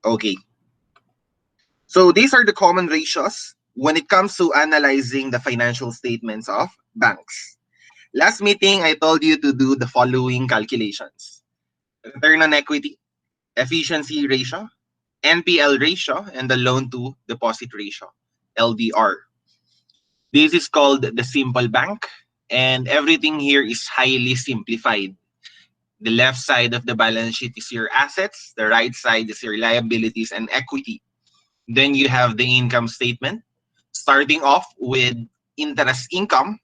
Okay. So these are the common ratios when it comes to analyzing the financial statements of banks. Last meeting, I told you to do the following calculations: return on equity, efficiency ratio, NPL ratio, and the loan to deposit ratio, LDR. This is called the simple bank, and everything here is highly simplified. The left side of the balance sheet is your assets, the right side is your liabilities and equity. Then you have the income statement, starting off with interest income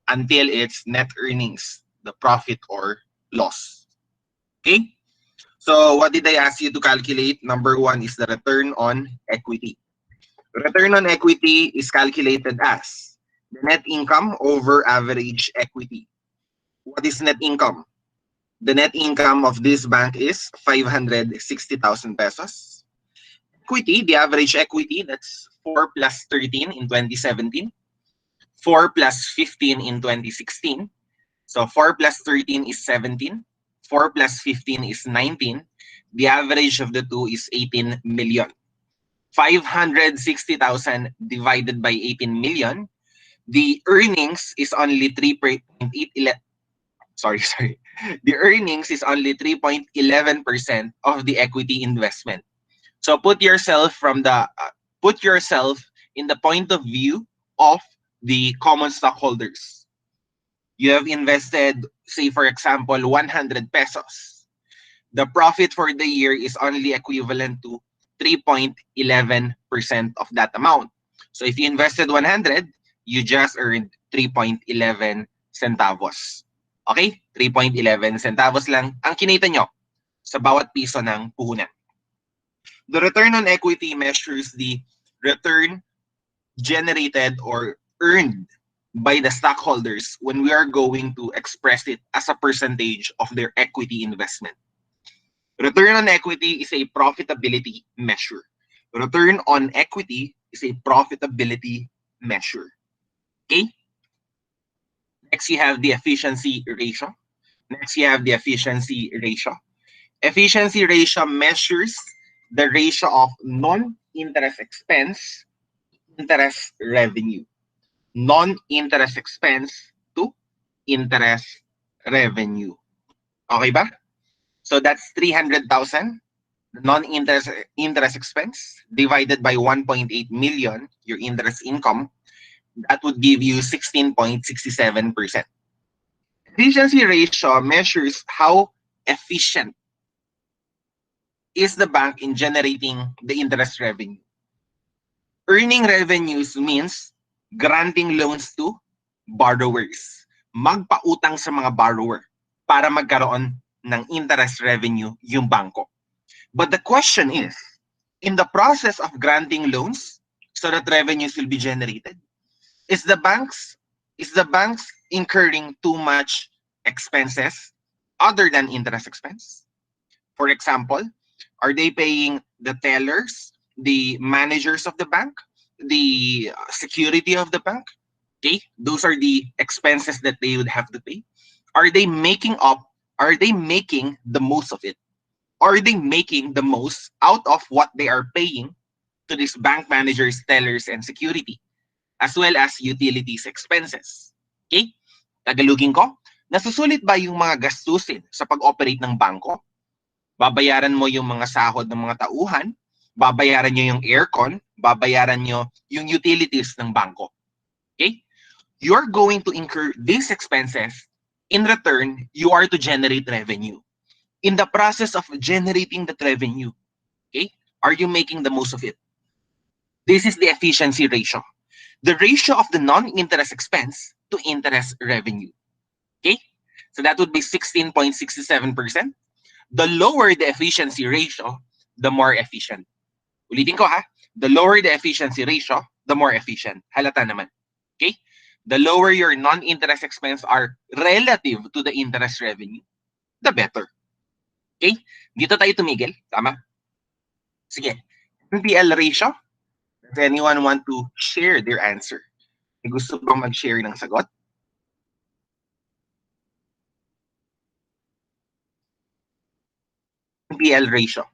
until its net earnings, the profit or loss. Okay? So what did I ask you to calculate? Number one is the return on equity. Return on equity is calculated as the net income over average equity. What is net income? The net income of this bank is 560,000 pesos. Equity, the average equity, that's 4 plus 13 in 2017, 4 plus 15 in 2016. So 4 plus 13 is 17, 4 plus 15 is 19. The average of the two is 18 million. 560,000 divided by 18 million, the earnings is only 3.8, sorry. The earnings is only 3.11% of the equity investment. So put yourself in the point of view of the common stockholders. You have invested, say for example, 100 pesos. The profit for the year is only equivalent to 3.11% of that amount. So if you invested 100, you just earned 3.11 centavos. Okay? 3.11 centavos lang ang kinita nyo sa bawat piso ng puhunan. The return on equity measures the return generated or earned by the stockholders when we are going to express it as a percentage of their equity investment. Return on equity is a profitability measure. Return on equity is a profitability measure. Okay? Next, you have the efficiency ratio. Efficiency ratio measures the ratio of non-interest expense to interest revenue. Non-interest expense to interest revenue. Okay ba? So that's 300,000 non-interest expense divided by 1.8 million, your interest income. That would give you 16.67%. Efficiency ratio measures how efficient is the bank in generating the interest revenue. Earning revenues means granting loans to borrowers. Magpautang sa mga borrower para magkaroon ng interest revenue yung bangko. But the question is, in the process of granting loans so that revenues will be generated, is the banks incurring too much expenses other than interest expense? For example, are they paying the tellers, the managers of the bank, the security of the bank? Okay, those are the expenses that they would have to pay. Are they making the most of it? Are they making the most out of what they are paying to these bank managers, tellers, and security, as well as utilities expenses? Okay? Tagalogin ko, nasusulit ba yung mga gastusin sa pag-operate ng bangko? Babayaran mo yung mga sahod ng mga tauhan, babayaran nyo yung aircon, babayaran nyo yung utilities ng bangko. Okay? You're going to incur these expenses. In return, you are to generate revenue. In the process of generating that revenue, okay, are you making the most of it? This is the efficiency ratio. The ratio of the non-interest expense to interest revenue. Okay? So that would be 16.67%. The lower the efficiency ratio, the more efficient. Ulitin ko ha, the lower the efficiency ratio, the more efficient. Halata naman. Okay? The lower your non-interest expense are relative to the interest revenue, the better. Okay? Dito tayo tumigil. Tama? Sige. NPL ratio. Does anyone want to share their answer? May gusto bang mag-share ng sagot? NPL ratio.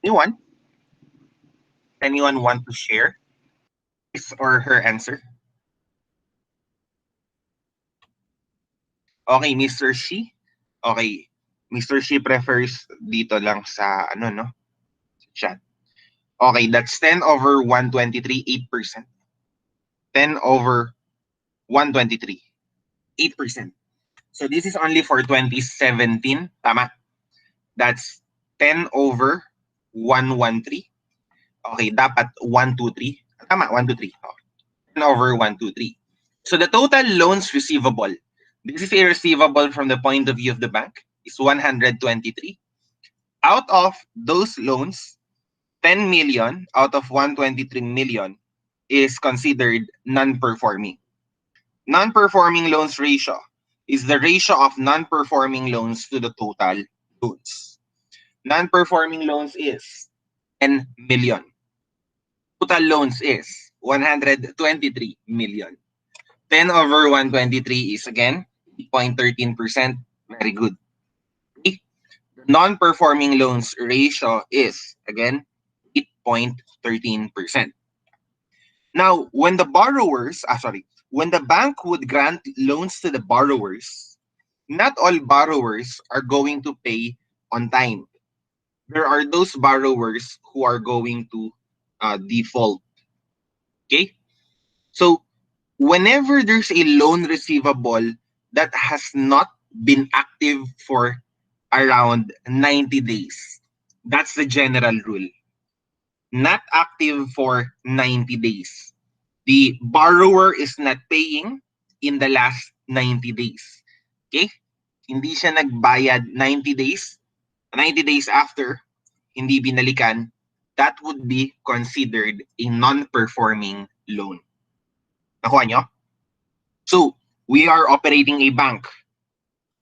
Anyone? Anyone want to share his or her answer? Okay, Mr. Shi. Okay. Mr. Shi prefers dito lang sa ano no, chat. Okay, that's 10 over 123, 8%. 10 over 123, 8%. So this is only for 2017. Tama. That's 10 over 113. Okay, dapat 123. Tama, 123. Oh, 10 over 123. So the total loans receivable, this is a receivable from the point of view of the bank, is 123. Out of those loans, 10 million out of 123 million is considered non-performing. Non-performing loans ratio is the ratio of non-performing loans to the total loans. Non-performing loans is 10 million. Total loans is 123 million. 10 over 123 is again 0.13%. Very good. Okay. The non-performing loans ratio is again 8.13%. Now, when the bank would grant loans to the borrowers, not all borrowers are going to pay on time. There are those borrowers who are going to default. Okay? So, whenever there's a loan receivable that has not been active for around 90 days, that's the general rule. Not active for 90 days. The borrower is not paying in the last 90 days. Okay? Hindi siya nagbayad 90 days. 90 days after, hindi binalikan, that would be considered a non-performing loan. Nakuha nyo? So, we are operating a bank.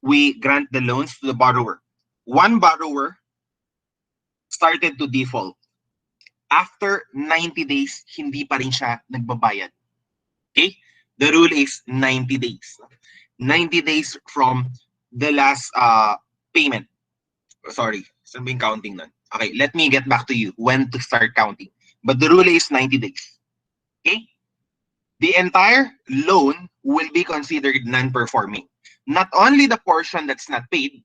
We grant the loans to the borrower. One borrower started to default. After 90 days, hindi pa rin siya nagbabayad. Okay? The rule is 90 days. 90 days from the last payment. Sorry, saan ba yung counting nun? Okay, let me get back to you when to start counting. But the rule is 90 days. Okay? The entire loan will be considered non-performing. Not only the portion that's not paid,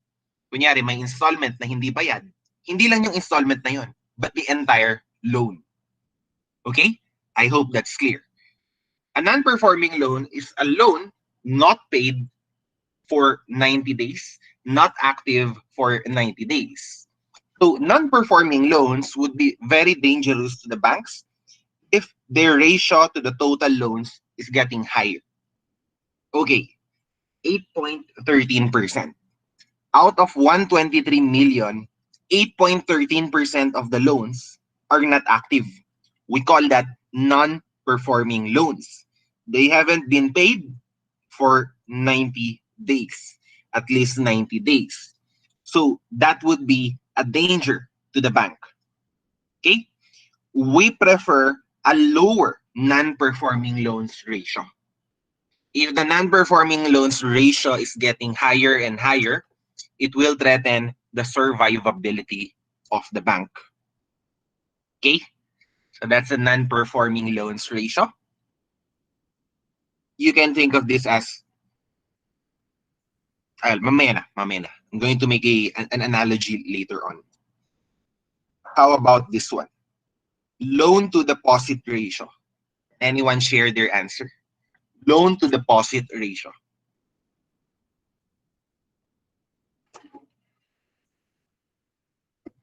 kunyari may installment na hindi bayad, hindi lang yung installment na yun, but the entire loan. Okay? I hope that's clear. A non-performing loan is a loan not paid for 90 days, not active for 90 days. So non-performing loans would be very dangerous to the banks if their ratio to the total loans is getting higher. Okay, 8.13%. Out of 123 million, 8.13% of the loans are not active. We call that non-performing loans. They haven't been paid for 90 days, at least 90 days. So that would be a danger to the bank. Okay? We prefer a lower non-performing loans ratio. If the non-performing loans ratio is getting higher and higher, it will threaten the survivability of the bank. Okay? So that's a non-performing loans ratio. You can think of this as mamaya na. I'm going to make an analogy later on. How about this one? Loan to deposit ratio. Anyone share their answer? Loan to deposit ratio.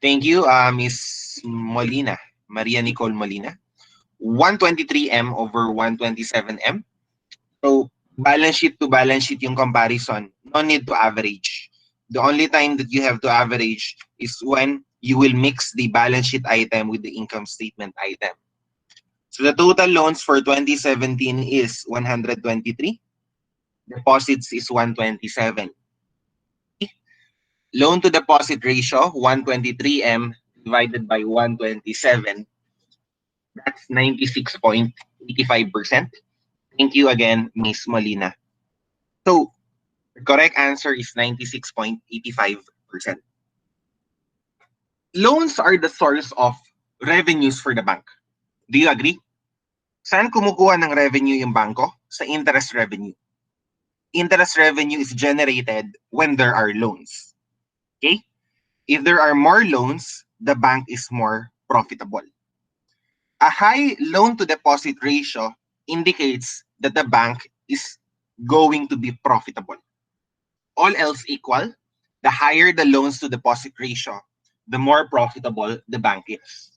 Thank you, Miss Molina, Maria Nicole Molina. 123M over 127M. So, balance sheet to balance sheet yung comparison. No need to average. The only time that you have to average is when you will mix the balance sheet item with the income statement item. So the total loans for 2017 is 123. Deposits is 127. Loan to deposit ratio, 123M divided by 127. That's 96.85%. Thank you again, Ms. Molina. So, the correct answer is 96.85%. Loans are the source of revenues for the bank. Do you agree? Saan kumukuha ng revenue yung bangko? Sa interest revenue. Interest revenue is generated when there are loans. Okay? If there are more loans, the bank is more profitable. A high loan to deposit ratio indicates that the bank is going to be profitable. All else equal, the higher the loans to deposit ratio, the more profitable the bank is.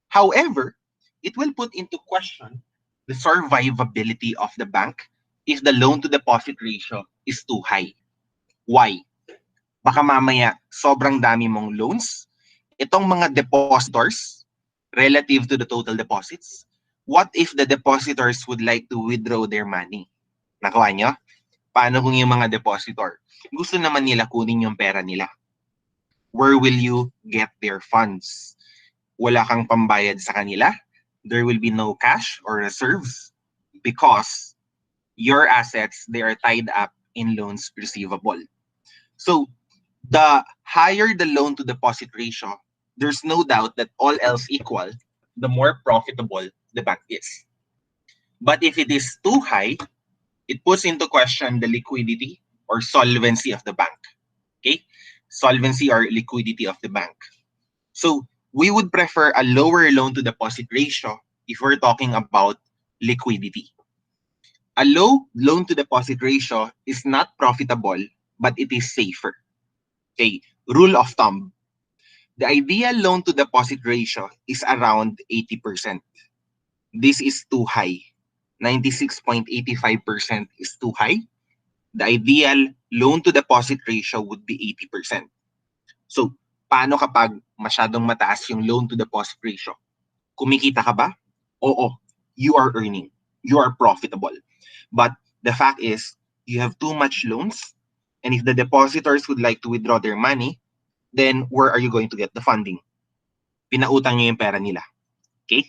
However, it will put into question the survivability of the bank if the loan to deposit ratio is too high. Why? Baka mamaya sobrang dami mong loans, itong mga depositors relative to the total deposits, what if the depositors would like to withdraw their money? Nakuha nyo? Paano kung yung mga depositor, gusto naman nila kunin yung pera nila? Where will you get their funds? Wala kang pambayad sa kanila? There will be no cash or reserves because your assets, they are tied up in loans receivable. So, the higher the loan to deposit ratio, there's no doubt that all else equal, the more profitable the bank is. But if it is too high, it puts into question the liquidity or solvency of the bank. Okay? Solvency or liquidity of the bank. So we would prefer a lower loan to deposit ratio if we're talking about liquidity. A low loan to deposit ratio is not profitable, but it is safer. Okay, rule of thumb. The ideal loan to deposit ratio is around 80%. This is too high. 96.85% is too high. The ideal loan to deposit ratio would be 80%. So, paano kapag masyadong mataas yung loan to deposit ratio? Kumikita ka ba? Oo, you are earning. You are profitable. But the fact is, you have too much loans, and if the depositors would like to withdraw their money, then where are you going to get the funding? Pinautang nyo yung pera nila. Okay?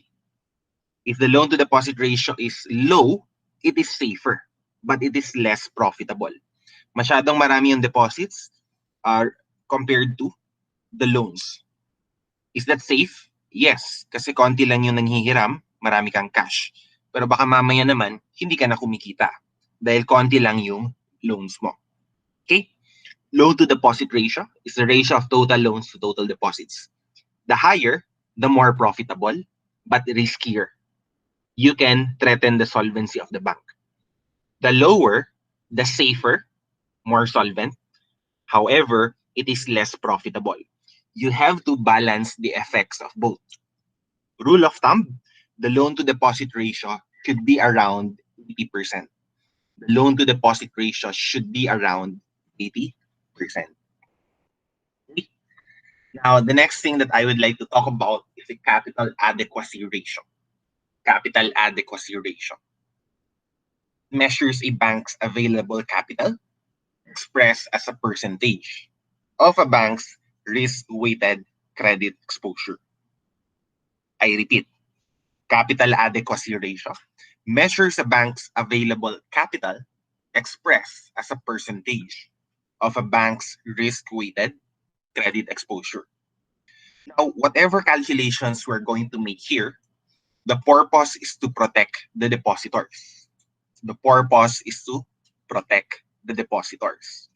If the loan to deposit ratio is low, it is safer, but it is less profitable. Masyadong marami yung deposits compared to the loans. Is that safe? Yes, kasi konti lang yung nanghihiram, marami kang cash. Pero baka mamaya naman, hindi ka na kumikita dahil konti lang yung loans mo. Okay? Loan to deposit ratio is the ratio of total loans to total deposits. The higher, the more profitable, but riskier. You can threaten the solvency of the bank. The lower, the safer, more solvent. However, it is less profitable. You have to balance the effects of both. Rule of thumb, the loan to deposit ratio should be around 80%. The loan to deposit ratio should be around 80%. Now, the next thing that I would like to talk about is the capital adequacy ratio. Capital adequacy ratio measures a bank's available capital expressed as a percentage of a bank's risk-weighted credit exposure. I repeat, capital adequacy ratio measures a bank's available capital expressed as a percentage of a bank's risk-weighted credit exposure. Now, whatever calculations we're going to make here, the purpose is to protect the depositors. The purpose is to protect the depositors.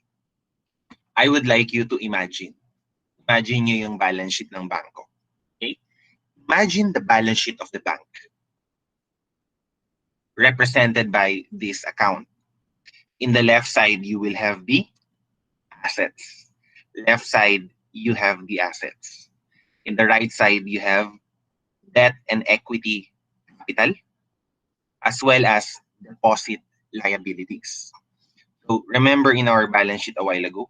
I would like you to imagine. Imagine nyo yung balance sheet ng bangko. Okay? Imagine the balance sheet of the bank represented by this account. In the left side, you will have the assets. Left side, you have the assets. In the right side, you have debt and equity capital, as well as deposit liabilities. So remember in our balance sheet a while ago,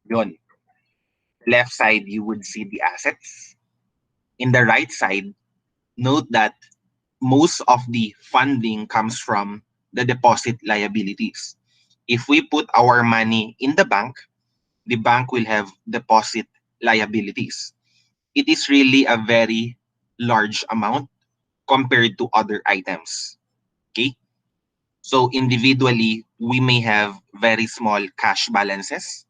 yun, left side, you would see the assets. In the right side, note that most of the funding comes from the deposit liabilities. If we put our money in the bank will have deposit liabilities. It is really a very large amount compared to other items. Okay? So individually, we may have very small cash balances.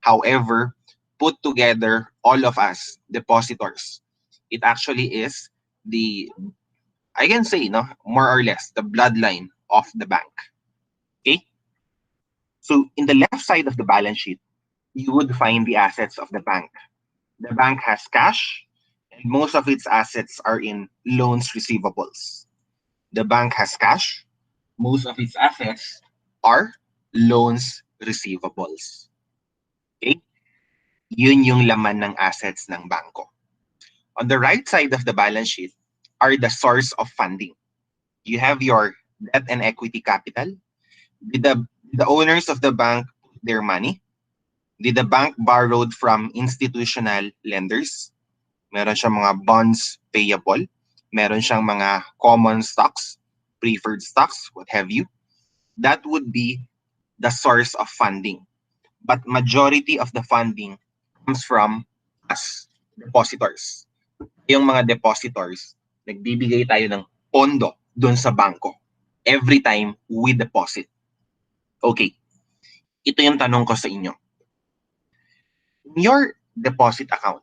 However, put together all of us depositors. It actually is the, I can say, no, more or less the bloodline of the bank. Okay? So in the left side of the balance sheet, you would find the assets of the bank. The bank has cash, and most of its assets are in loans receivables. The bank has cash, most of its assets are loans receivables. Okay? Yun yung laman ng assets ng banko. On the right side of the balance sheet are the source of funding. You have your debt and equity capital. Did the owners of the bank put their money? Did the bank borrowed from institutional lenders? Meron siyang mga bonds payable. Meron siyang mga common stocks, preferred stocks, what have you. That would be the source of funding. But majority of the funding comes from us, depositors. Yung mga depositors, nagbibigay tayo ng pondo doon sa banko every time we deposit. Okay, ito yung tanong ko sa inyo. In your deposit account,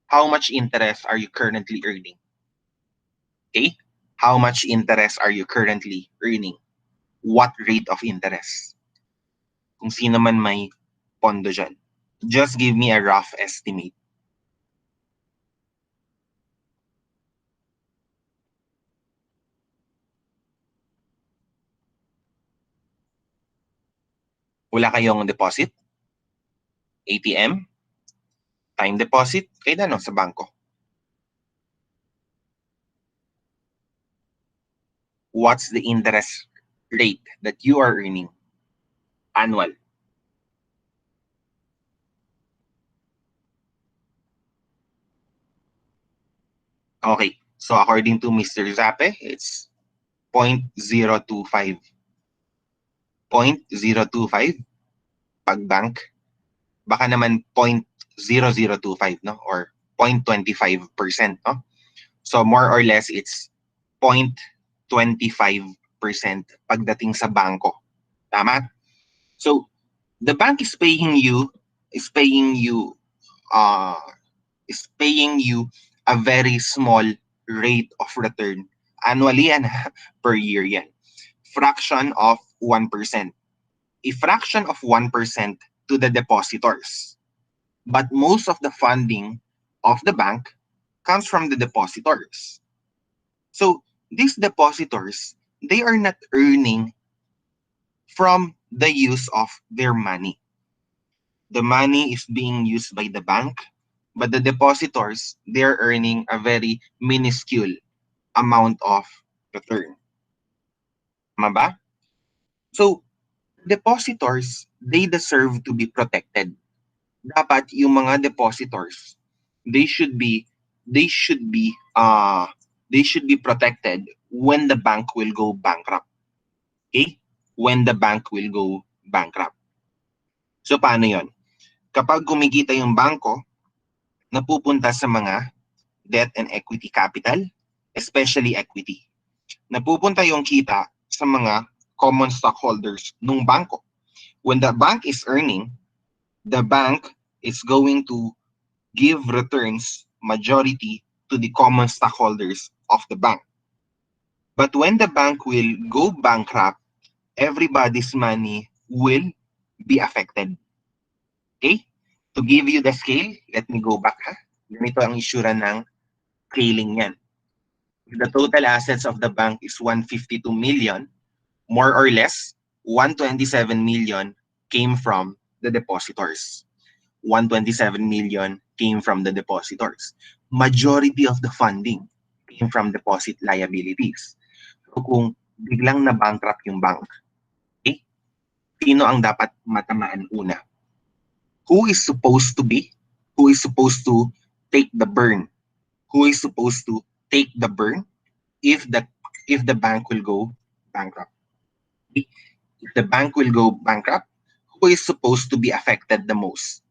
how much interest are you currently earning? Okay, how much interest are you currently earning? What rate of interest? Kung sino man may pondo dyan, just give me a rough estimate. Wala kayong deposit? ATM? Time deposit? Kaya no, sa banko. What's the interest rate that you are earning? Annual. Okay, so according to Mr. Zape, it's 0.025. 0.025 pag bank. Baka naman 0.0025, no? Or 0.25%, no? So more or less, it's 0.25% pagdating sa banko. Tama? So the bank is paying you is paying you uh is paying you a very small rate of return annually yan per year yan. Fraction of 1%. A fraction of 1% to the depositors. But most of the funding of the bank comes from the depositors. So these depositors, they are not earning from the use of their money. The money is being used by the bank, but the depositors, they're earning a very minuscule amount of return. Tama ba? So, depositors, they deserve to be protected. Dapat yung mga depositors, they should be they should be they should be protected when the bank will go bankrupt. Okay? When the bank will go bankrupt. So paano 'yon? Kapag kumikita yung bangko, napupunta sa mga debt and equity capital, especially equity. Napupunta yung kita sa mga common stockholders ng bangko. When the bank is earning, the bank is going to give returns majority to the common stockholders of the bank. But when the bank will go bankrupt, everybody's money will be affected. Okay? To give you the scale, let me go back. Ganito ang isura ng scaling yan. The total assets of the bank is 152 million. More or less, 127 million came from the depositors. 127 million came from the depositors. Majority of the funding came from deposit liabilities. So kung biglang na-bankrupt yung bank, okay, sino ang dapat matamaan una? Who is supposed to be? Who is supposed to take the burn? Who is supposed to take the burn if the bank will go bankrupt? If the bank will go bankrupt, who is supposed to be affected the most?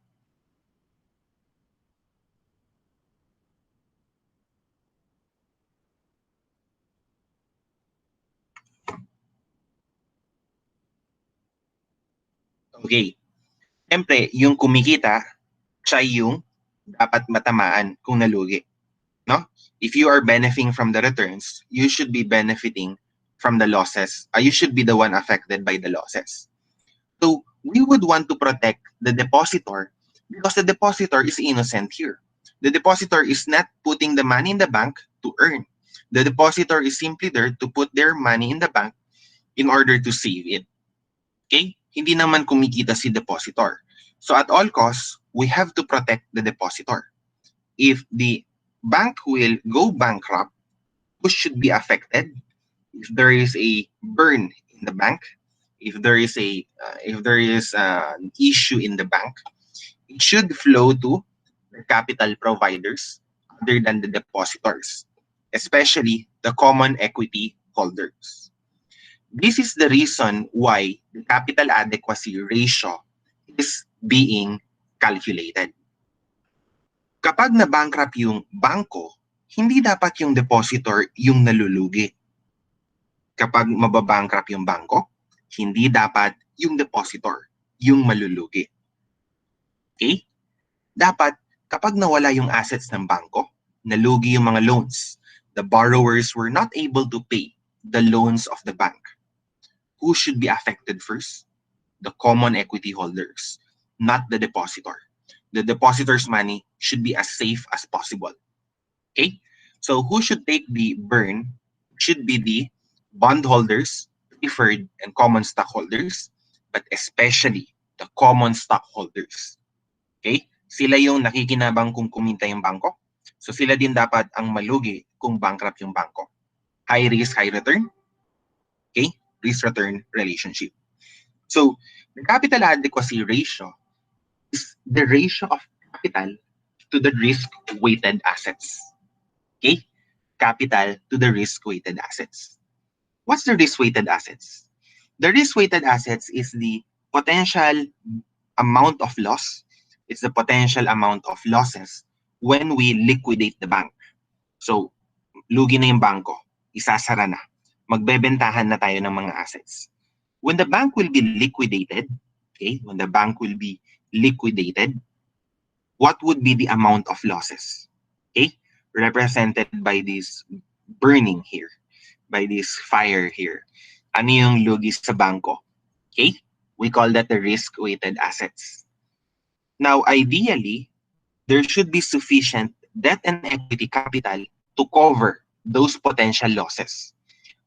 Okay. Siyempre, yung kumikita, siya yung dapat matamaan kung nalugi. No? If you are benefiting from the returns, you should be benefiting from the losses. You should be the one affected by the losses. So we would want to protect the depositor because the depositor is innocent here. The depositor is not putting the money in the bank to earn. The depositor is simply there to put their money in the bank in order to save it. Okay? Hindi naman kumikita si depositor. So at all costs, we have to protect the depositor. If the bank will go bankrupt, who should be affected? If there is a burn in the bank, if there is an issue in the bank, it should flow to the capital providers other than the depositors, especially the common equity holders. This is the reason why the capital adequacy ratio is being calculated. Kapag na-bankrupt yung bangko, hindi dapat yung depositor yung nalulugi. Kapag mababankrupt yung bangko, hindi dapat yung depositor yung malulugi. Okay? Dapat, kapag nawala yung assets ng bangko, nalugi yung mga loans. The borrowers were not able to pay the loans of the bank. Who should be affected first? The common equity holders, not the depositor. The depositor's money should be as safe as possible. Okay? So who should take the burn should be the bondholders, preferred and common stockholders, but especially the common stockholders. Okay? Sila yung nakikinabang kung kuminta yung bangko. So sila din dapat ang malugi kung bankrupt yung bangko. High risk, high return. Okay? Risk-return relationship. So the capital adequacy ratio is the ratio of capital to the risk-weighted assets. Okay? Capital to the risk-weighted assets. What's the risk-weighted assets? The risk-weighted assets is the potential amount of loss. It's the potential amount of losses when we liquidate the bank. So, lugi na yung bangko, isasara na. Magbebentahan na tayo ng mga assets. When the bank will be liquidated, okay, when the bank will be liquidated, what would be the amount of losses? Okay, represented by this burning here, by this fire here. Ano yung lugi sa bangko? Okay, we call that the risk-weighted assets. Now, ideally, there should be sufficient debt and equity capital to cover those potential losses.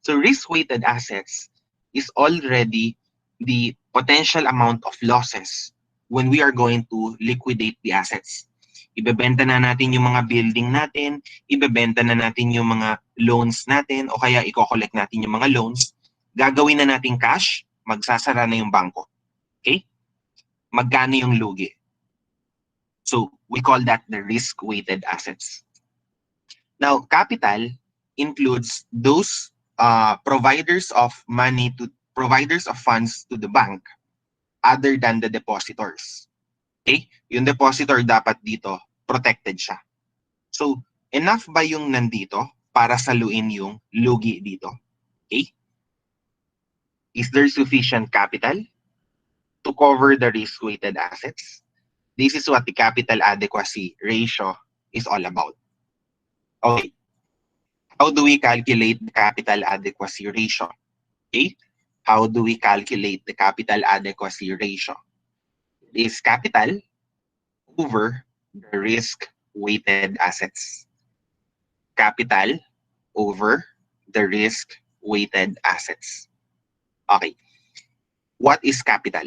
So risk-weighted assets is already the potential amount of losses when we are going to liquidate the assets. Ibebenta na natin yung mga building natin, ibebenta na natin yung mga loans natin, o kaya i-collect natin yung mga loans. Gagawin na natin cash, magsasara na yung bangko. Okay? Magkano yung lugi? So we call that the risk-weighted assets. Now, capital includes those providers of funds to the bank other than the depositors. Okay? Yung depositor dapat dito, protected siya. So, enough ba yung nandito para saluin yung lugi dito? Okay? Is there sufficient capital to cover the risk-weighted assets? This is what the capital adequacy ratio is all about. Okay. How do we calculate the capital adequacy ratio? Okay. How do we calculate the capital adequacy ratio? It is capital over the risk-weighted assets. Capital over the risk-weighted assets. Okay. What is capital?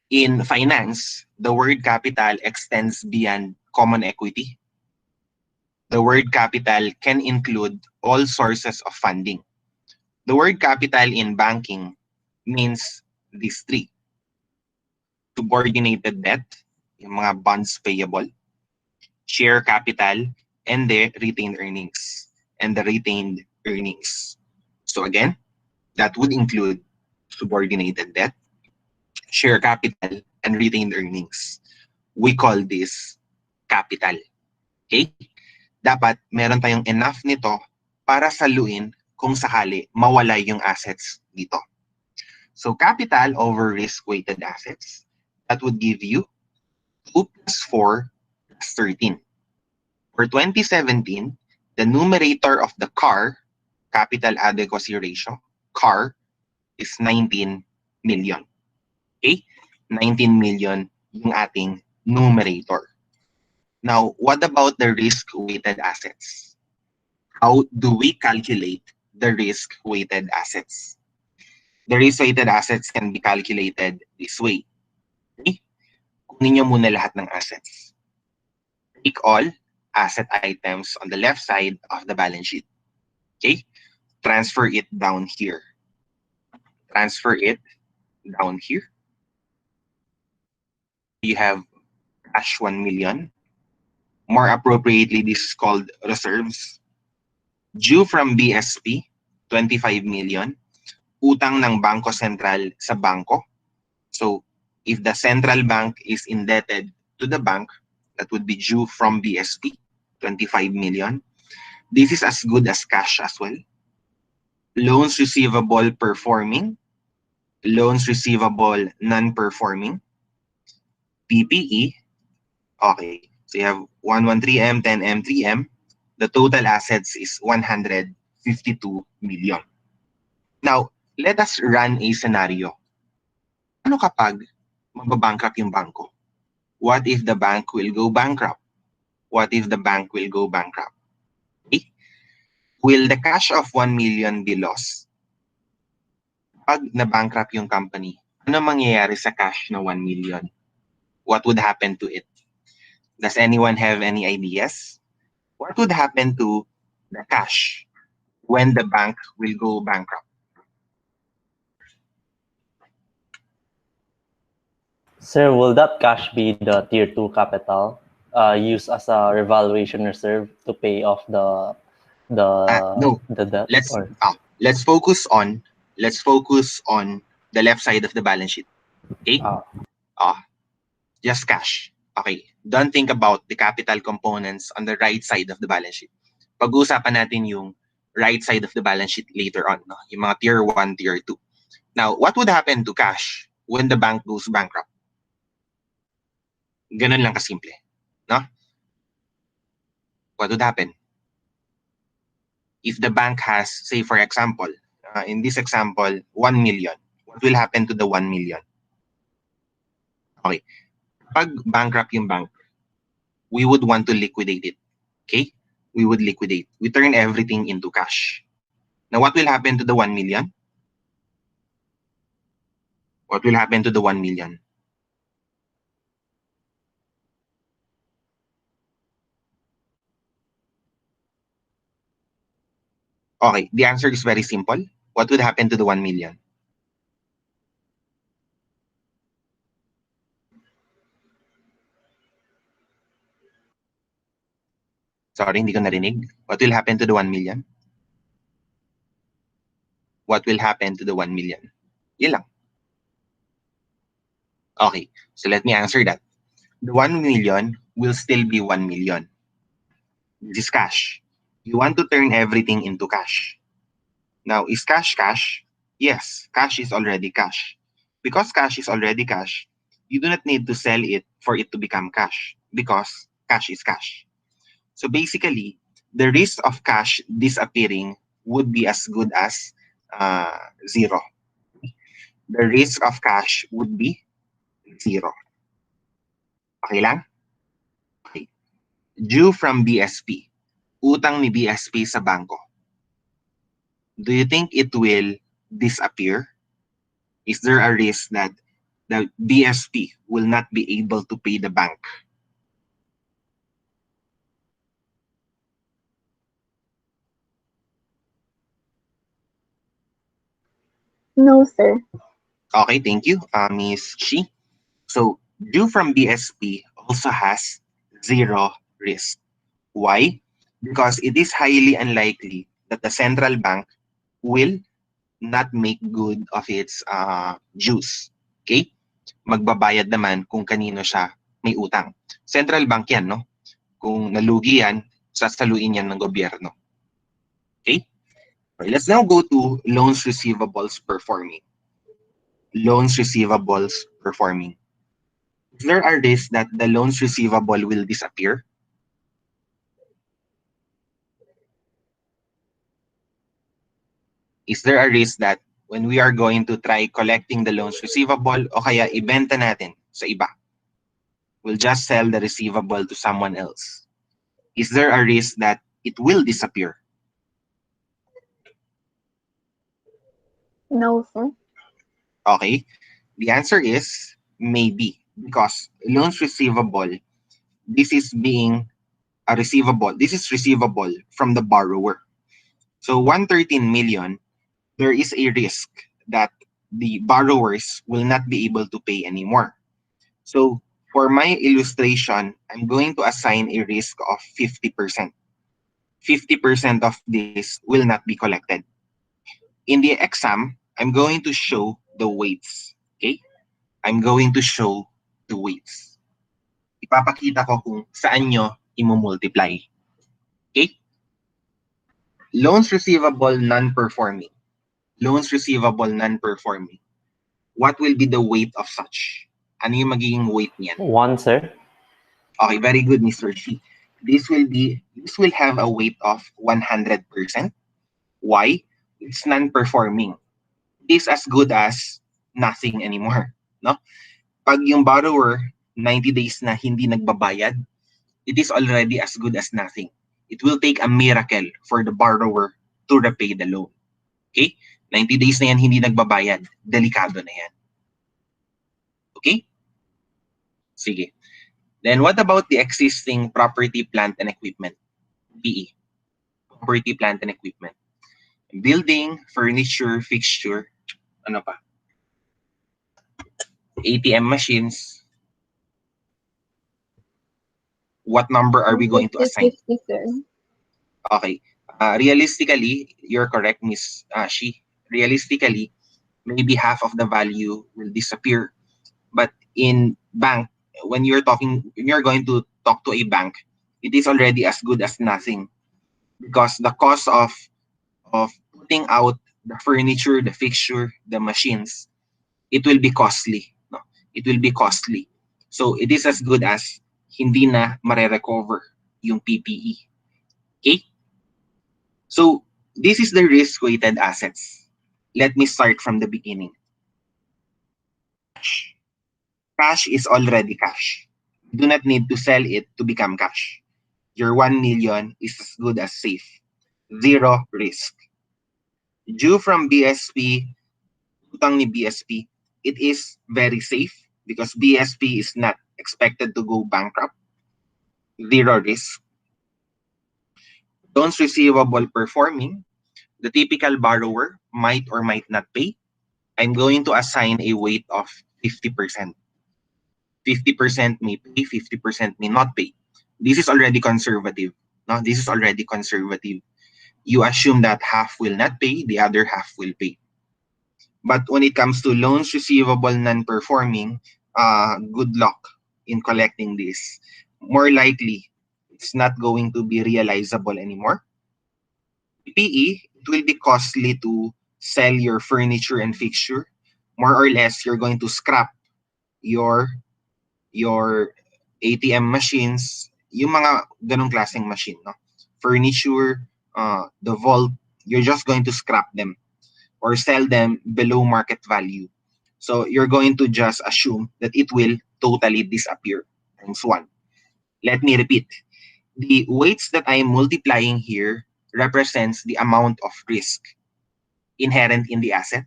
In finance, the word capital extends beyond common equity. The word capital can include all sources of funding. The word capital in banking means these three. Subordinated debt, yung mga bonds payable, share capital, and the retained earnings. So again, that would include subordinated debt, share capital, and retained earnings. We call this capital. Okay? Dapat meron tayong enough nito para saluin kung sakali mawala yung assets dito. So capital over risk-weighted assets, that would give you 2 plus 4 plus 13. For 2017, the numerator of the CAR, capital adequacy ratio, CAR, is 19 million. Okay? 19 million yung ating numerator. Now, what about the risk-weighted assets? How do we calculate the risk-weighted assets? The risk-weighted assets can be calculated this way. Okay? Kunin nyo muna lahat ng assets. Take all asset items on the left side of the balance sheet. Okay? Transfer it down here. Transfer it down here. You have cash 1 million. More appropriately, this is called reserves. Due from BSP, 25 million. Utang ng Bangko Sentral sa bangko. So, if the central bank is indebted to the bank, that would be due from BSP, 25 million. This is as good as cash as well. Loans receivable performing, loans receivable non-performing, PPE. Okay, so you have 113M, 10M, 3M. The total assets is 152 million. Now, let us run a scenario. Ano kapag mababankrupt yung bangko? What if the bank will go bankrupt? What if the bank will go bankrupt? Okay? Will the cash of 1 million be lost? Pag na-bankrupt yung company, ano mangyayari sa cash na 1 million? What would happen to it? Does anyone have any ideas? What would happen to the cash when the bank will go bankrupt? Sir, will that cash be the Tier 2 capital used as a revaluation reserve to pay off the No. debt? Let's focus on the left side of the balance sheet. Okay? Just cash. Okay. Don't think about the capital components on the right side of the balance sheet. Pag-uusapan natin yung right side of the balance sheet later on, no? Yung mga tier 1, tier 2. Now, what would happen to cash when the bank goes bankrupt? Ganun lang kasimple, no? What would happen? If the bank has, say for example, in this example, 1 million, what will happen to the 1 million? Okay. Pag bankrupt yung bank, we would want to liquidate it. Okay? We would liquidate. We turn everything into cash. Now, what will happen to the 1 million? What will happen to the 1 million? Okay, the answer is very simple. What would happen to the 1 million? Sorry, hindi ko narinig. What will happen to the 1 million? What will happen to the 1 million? Yun lang. Okay, so let me answer that. The 1 million will still be 1 million. This is cash. You want to turn everything into cash. Now, is cash cash? Yes, cash is already cash. Because cash is already cash, you do not need to sell it for it to become cash because cash is cash. So basically, the risk of cash disappearing would be as good as zero. The risk of cash would be zero. Okay lang? Okay. Due from BSP. Utang ni BSP sa bangko. Do you think it will disappear? Is there a risk that the BSP will not be able to pay the bank? No, sir. Okay, thank you, Ms. Shi. So, due from BSP also has zero risk. Why? Because it is highly unlikely that the central bank will not make good of its dues. Okay? Magbabayad naman kung kanino siya may utang. Central bank yan, no? Kung nalugi yan, sasaluin yan ng gobyerno. Okay? Let's now go to loans receivables performing. Loans receivables performing. Is there a risk that the loans receivable will disappear? Is there a risk that when we are going to try collecting the loans receivable o kaya ibenta natin sa iba, we'll just sell the receivable to someone else? Is there a risk that it will disappear? No, sir. Okay, the answer is maybe, because loans receivable, this is being a receivable. This is receivable from the borrower. So 113 million, there is a risk that the borrowers will not be able to pay anymore. So for my illustration, I'm going to assign a risk of 50%. 50% of this will not be collected. In the exam, I'm going to show the weights. Okay? I'm going to show the weights. Ipapakita ko kung saan nyo i-multiply. Okay? Loans receivable non-performing. Loans receivable non-performing. What will be the weight of such? Ano yung magiging weight niyan? 1, sir. Okay, very good, Mr. Shi. This will have a weight of 100%. Why? It's non-performing. It is as good as nothing anymore. No? Pag yung borrower 90 days na hindi nagbabayad, it is already as good as nothing. It will take a miracle for the borrower to repay the loan. Okay? 90 days na yan hindi nagbabayad, delikado na yan. Okay? Sige. Then what about the existing property, plant, and equipment? PE. Property, plant, and equipment. Building, furniture, fixture, ano pa? ATM machines. What number are we going to assign? 50-50, sir. Okay. Realistically, you're correct, Miss Shi. Realistically, maybe half of the value will disappear. But in bank, when you're going to talk to a bank, it is already as good as nothing, because the cost of putting out the furniture, the fixture, the machines, it will be costly. No? It will be costly. So it is as good as hindi na mare-recover yung PPE. Okay? So this is the risk-weighted assets. Let me start from the beginning. Cash. Cash is already cash. You do not need to sell it to become cash. Your 1 million is as good as safe. Zero risk. Due from BSP, utang ni BSP, it is very safe because BSP is not expected to go bankrupt. Zero risk. Loans receivable performing, the typical borrower might or might not pay. I'm going to assign a weight of 50%. 50% may pay, 50% may not pay. This is already conservative. No, this is already conservative. You assume that half will not pay, the other half will pay. But when it comes to loans receivable non-performing, good luck in collecting this. More likely, it's not going to be realizable anymore. PE, it will be costly to sell your furniture and fixture. More or less, you're going to scrap your ATM machines, yung mga ganong klaseng machine, no? Furniture, the vault, you're just going to scrap them or sell them below market value. So you're going to just assume that it will totally disappear. Times 1. Let me repeat. The weights that I am multiplying here represents the amount of risk inherent in the asset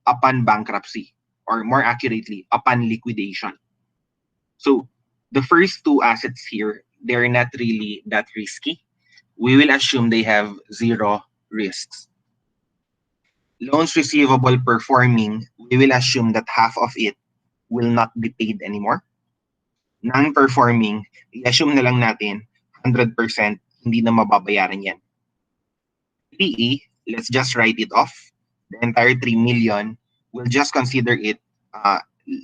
upon bankruptcy, or more accurately, upon liquidation. So the first two assets here, they're not really that risky. We will assume they have zero risks. Loans receivable performing, we will assume that half of it will not be paid anymore. Non-performing, i-assume na lang natin 100% hindi na mababayaran yan. PE, let's just write it off. The entire 3 million, we'll just consider it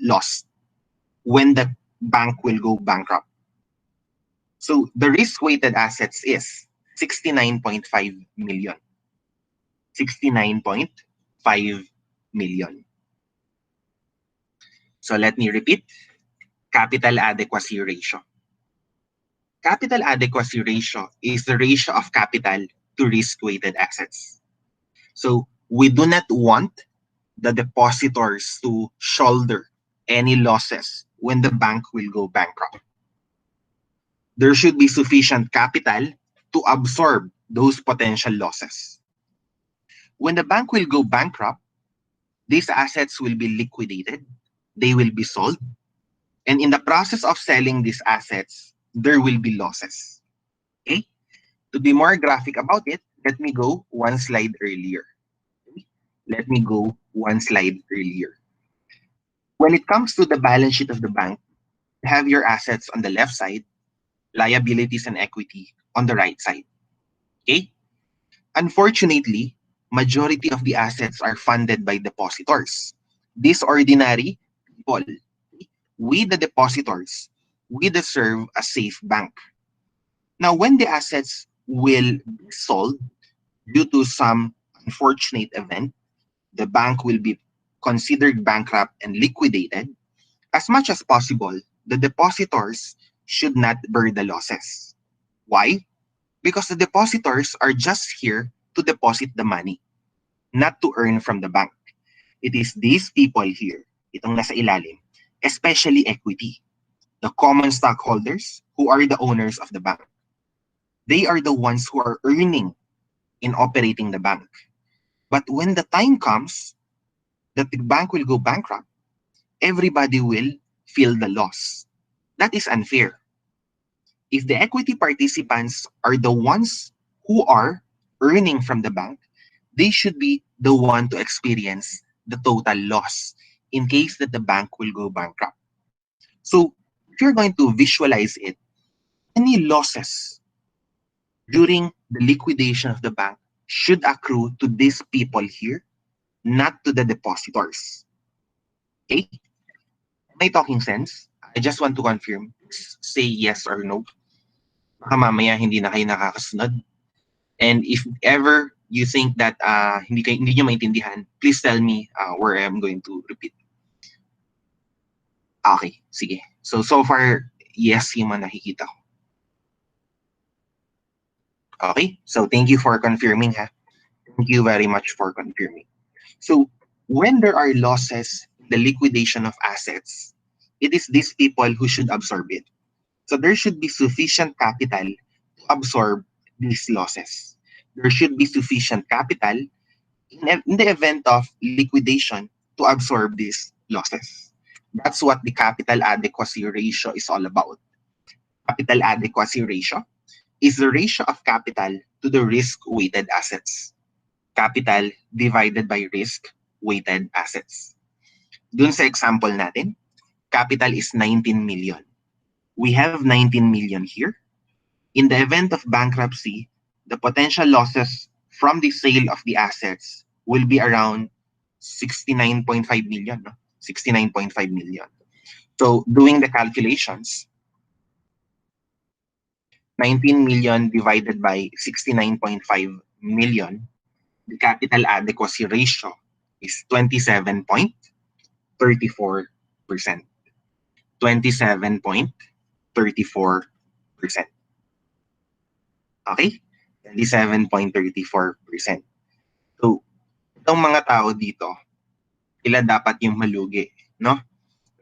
lost when the bank will go bankrupt. So the risk-weighted assets is 69.5 million. 69.5 million. So let me repeat. capital adequacy ratio. Capital adequacy ratio is the ratio of capital to risk-weighted assets. So we do not want the depositors to shoulder any losses when the bank will go bankrupt. There should be sufficient capital to absorb those potential losses. When the bank will go bankrupt, these assets will be liquidated, they will be sold, and in the process of selling these assets, there will be losses. Okay? To be more graphic about it, let me go one slide earlier. Okay? Let me go one slide earlier. When it comes to the balance sheet of the bank, you have your assets on the left side, liabilities and equity on the right side. Okay? Unfortunately, majority of the assets are funded by depositors. These ordinary people, we the depositors, we deserve a safe bank. Now, when the assets will be sold due to some unfortunate event, the bank will be considered bankrupt and liquidated. As much as possible, the depositors should not bear the losses. Why? Because the depositors are just here to deposit the money, not to earn from the bank. It is these people here, itong nasa ilalim, especially equity, the common stockholders who are the owners of the bank. They are the ones who are earning in operating the bank. But when the time comes that the bank will go bankrupt, everybody will feel the loss. That is unfair. If the equity participants are the ones who are earning from the bank, they should be the one to experience the total loss in case that the bank will go bankrupt. So if you're going to visualize it, any losses during the liquidation of the bank should accrue to these people here, not to the depositors. Okay? Am I talking sense? I just want to confirm. Say yes or no. Baka mamaya hindi na kayo nakakasunod. And if ever you think that hindi nyo maintindihan, please tell me where I'm going to repeat. Okay, sige. So far, yes yung mga nakikita ko. Okay, so thank you for confirming, ha? Thank you very much for confirming. So when there are losses, the liquidation of assets, it is these people who should absorb it. So there should be sufficient capital to absorb these losses. There should be sufficient capital in the event of liquidation to absorb these losses. That's what the capital adequacy ratio is all about. Capital adequacy ratio is the ratio of capital to the risk-weighted assets. Capital divided by risk-weighted assets. Dun sa example natin, capital is 19 million. We have 19 million here. In the event of bankruptcy, the potential losses from the sale of the assets will be around 69.5 million. No? 69.5 million. So doing the calculations, 19 million divided by 69.5 million, the capital adequacy ratio is 27.34%. 27.34%. Okay? 27.34%. So, itong mga tao dito, sila dapat yung malugi, no?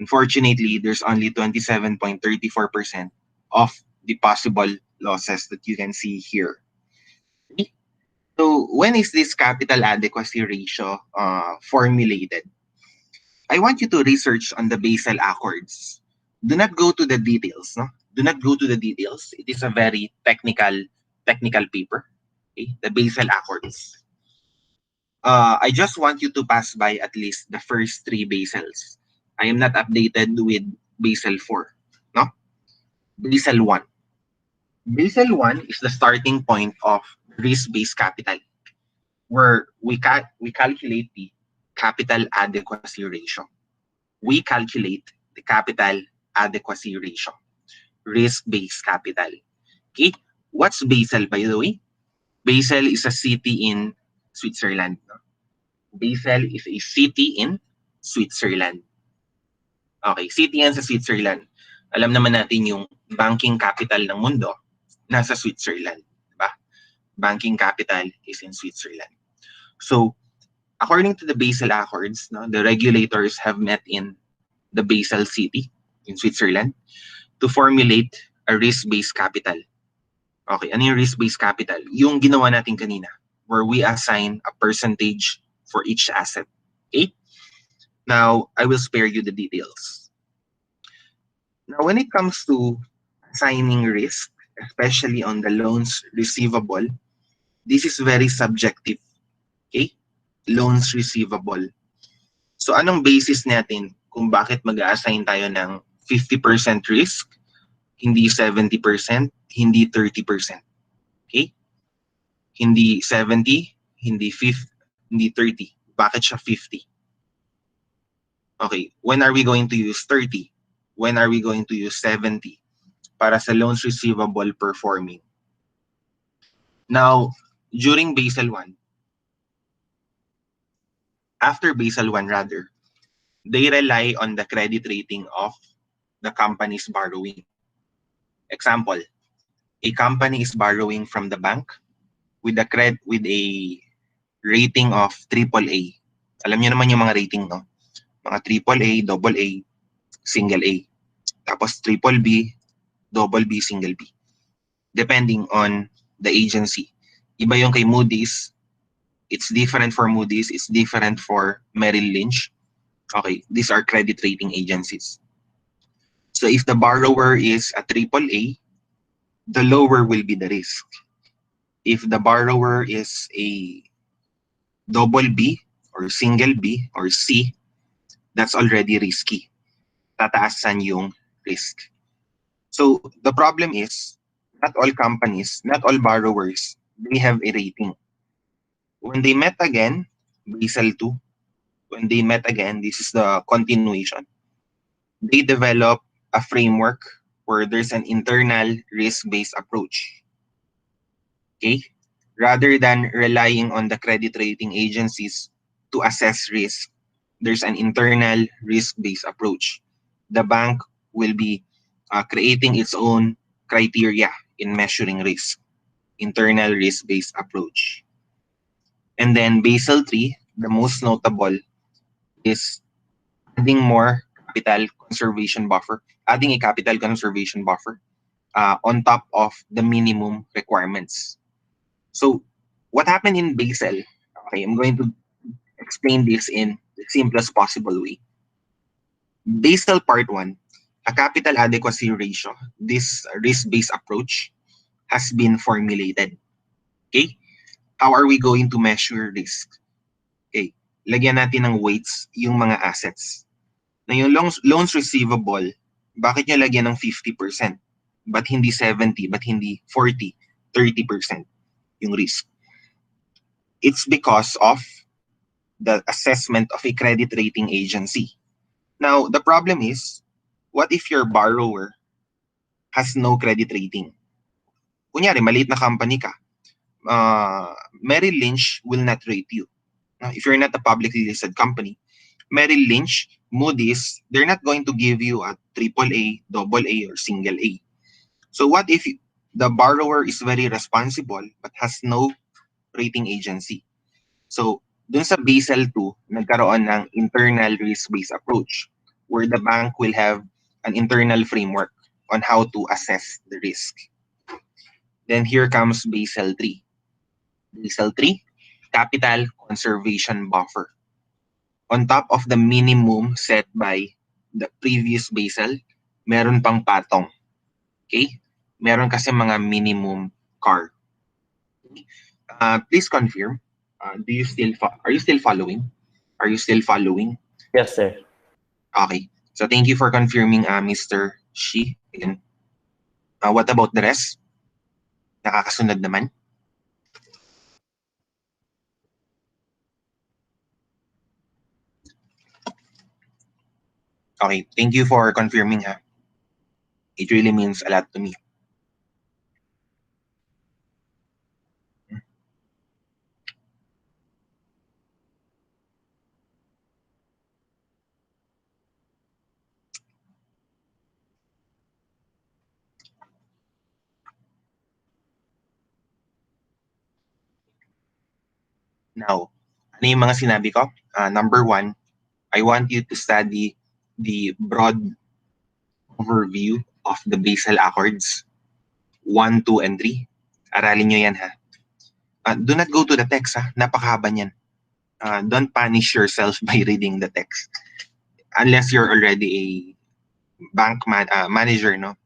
Unfortunately, there's only 27.34% of the possible losses that you can see here. Okay? So, when is this capital adequacy ratio formulated? I want you to research on the Basel Accords. Do not go to the details, no? Do not go to the details. It is a very technical paper. Okay? The Basel Accords. I just want you to pass by at least the first three Basels. I am not updated with Basel 4. No? Basel 1. Basel 1 is the starting point of risk-based capital, where we calculate the capital adequacy ratio. We calculate the capital adequacy ratio, risk-based capital. Okay? What's Basel, by the way? Basel is a city in Switzerland. No? Basel is a city in Switzerland. Okay, city yan sa Switzerland. Alam naman natin yung banking capital ng mundo nasa Switzerland, diba? Banking capital is in Switzerland. So, according to the Basel Accords, no, the regulators have met in the Basel City in Switzerland to formulate a risk-based capital. Okay, ano yung risk-based capital? Yung ginawa natin kanina, where we assign a percentage for each asset. Okay? Now, I will spare you the details. Now, when it comes to assigning risk, especially on the loans receivable, this is very subjective. Okay? Loans receivable. So, anong basis natin kung bakit mag-assign tayo ng 50% risk, hindi 70%, hindi 30%? Okay? Hindi 70, hindi 50, hindi 30. Bakit siya 50? Okay, when are we going to use 30? When are we going to use 70? Para sa loans receivable performing. Now, during Basel 1, after Basel 1 rather, they rely on the credit rating of the company's borrowing. Example, a company is borrowing from the bank with a rating of AAA. Alam niyo naman yung mga rating, no? Mga AAA, double A, single A. Tapos triple B, double B, single B. Depending on the agency. Iba yung kay Moody's. It's different for Moody's. It's different for Merrill Lynch. Okay, these are credit rating agencies. So if the borrower is a triple A, the lower will be the risk. If the borrower is a double B or single B or C, that's already risky. Tataasan yung risk. So the problem is, not all companies, not all borrowers, they have a rating. When they met again, Basel 2, when they met again, this is the continuation. They develop a framework where there's an internal risk-based approach. Okay? Rather than relying on the credit rating agencies to assess risk, there's an internal risk-based approach. The bank will be creating its own criteria in measuring risk, internal risk-based approach. And then Basel 3, the most notable is adding more capital conservation buffer, adding a capital conservation buffer on top of the minimum requirements. So what happened in Basel? Okay, I'm going to explain this in the simplest possible way. Basel Part 1, a capital adequacy ratio, this risk-based approach has been formulated. Okay? How are we going to measure risk? Okay, lagyan natin ng weights yung mga assets. Na yung loans receivable, bakit nyo lagyan ng 50%? But hindi 70, but hindi 40, 30% yung risk? It's because of the assessment of a credit rating agency. Now, the problem is, what if your borrower has no credit rating? Kunyari, maliit na company ka. Merrill Lynch will not rate you. If you're not a publicly listed company, Merrill Lynch, Moody's, they're not going to give you a triple A, double A, or single A. So what if the borrower is very responsible but has no rating agency? So dun sa Basel 2, nagkaroon ng internal risk-based approach where the bank will have an internal framework on how to assess the risk. Then here comes Basel 3. Basel 3, capital conservation buffer. On top of the minimum set by the previous Basel, meron pang patong. Okay? Meron kasi mga minimum CAR. Please confirm. Are you still following? Are you still following? Yes, sir. Okay. So thank you for confirming, Mr. Shi. Again. What about the rest? Nakakasunod naman? Okay. Thank you for confirming, ha. It really means a lot to me. Now, ano yung mga sinabi ko? Number one, I want you to study the broad overview of the basal accords 1, 2, and 3. Aralin nyo yan, ha? Do not go to the text, ha? Napakahaba niyan. Don't punish yourself by reading the text. Unless you're already a bank manager, no?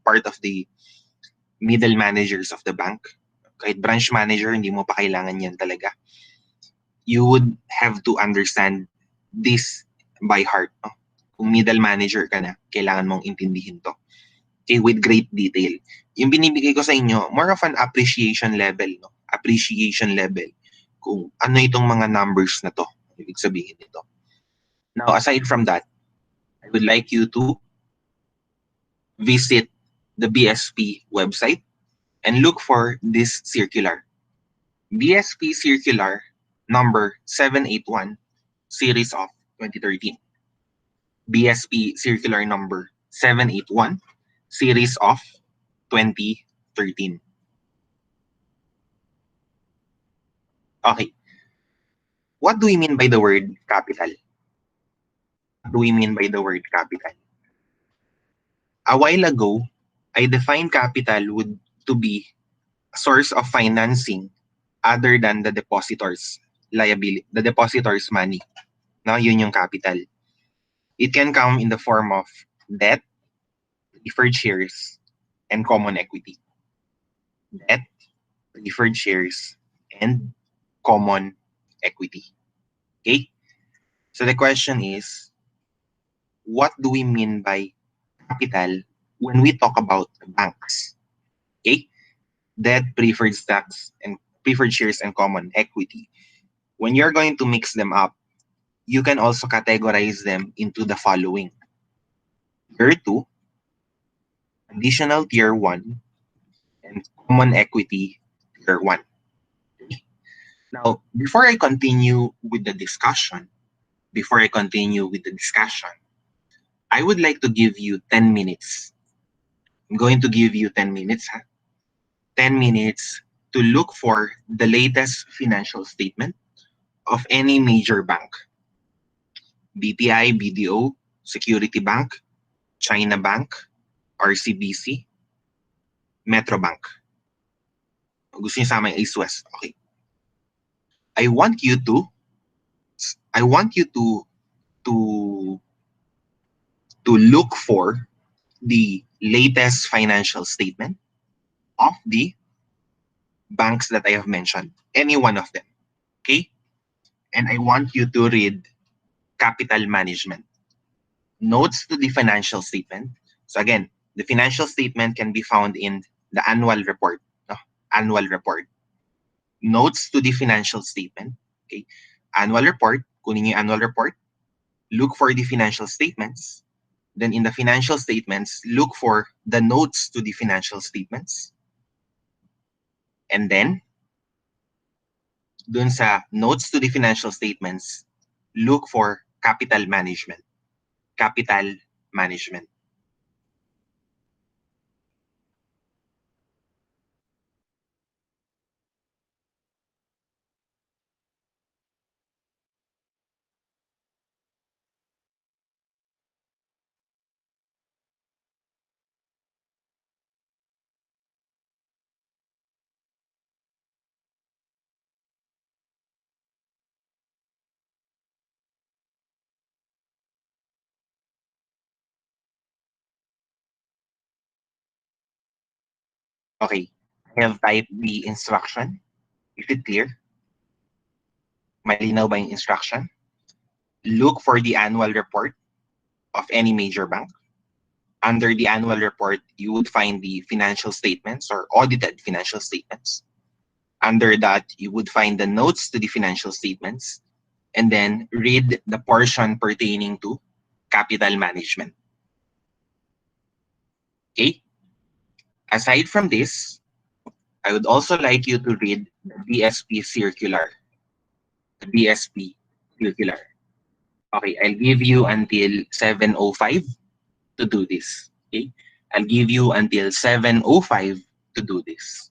Part of the middle managers of the bank. Kahit branch manager, hindi mo pa kailangan yan talaga. You would have to understand this by heart, no? Kung middle manager ka na, kailangan mong intindihin to. Okay, with great detail. Yung binibigay ko sa inyo, more of an appreciation level, no? Appreciation level. Kung ano itong mga numbers na to, ibig sabihin nito. Now, aside from that, I would like you to visit the BSP website and look for this circular. BSP circular number 781, series of 2013. BSP circular number 781, series of 2013. Okay. What do we mean by the word capital? What do we mean by the word capital? A while ago, I defined capital to be a source of financing other than the depositor's liability, the depositor's money. No, yun yung capital. It can come in the form of debt, preferred shares, and common equity. Debt, preferred shares, and common equity. Okay? So the question is, what do we mean by capital when we talk about banks? Okay? Debt, preferred stocks, and preferred shares, and common equity. When you're going to mix them up, you can also categorize them into the following. Tier 2, additional tier 1, and common equity tier 1. Now, before I continue with the discussion, I would like to give you 10 minutes. I'm going to give you 10 minutes, 10 minutes to look for the latest financial statement of any major bank. BPI, BDO, Security Bank, China Bank, RCBC, Metro Bank. Gusto niyo sama yung East West? Okay. I want you to to look for the latest financial statement of the banks that I have mentioned, any one of them. Okay? And I want you to read capital management. Notes to the financial statement. So again, the financial statement can be found in the annual report. No? Annual report. Notes to the financial statement. Okay? Annual report. Kunin yung annual report. Look for the financial statements. Then in the financial statements, look for the notes to the financial statements. And then, dun sa notes to the financial statements, look for capital management. Capital management. Okay, I have typed the instruction. Is it clear? Malinaw ba yung instruction? Look for the annual report of any major bank. Under the annual report, you would find the financial statements or audited financial statements. Under that, you would find the notes to the financial statements, and then read the portion pertaining to capital management. Okay? Aside from this, I would also like you to read the BSP circular. The BSP circular. Okay, I'll give you until 7:05 to do this. Okay? I'll give you until 7:05 to do this.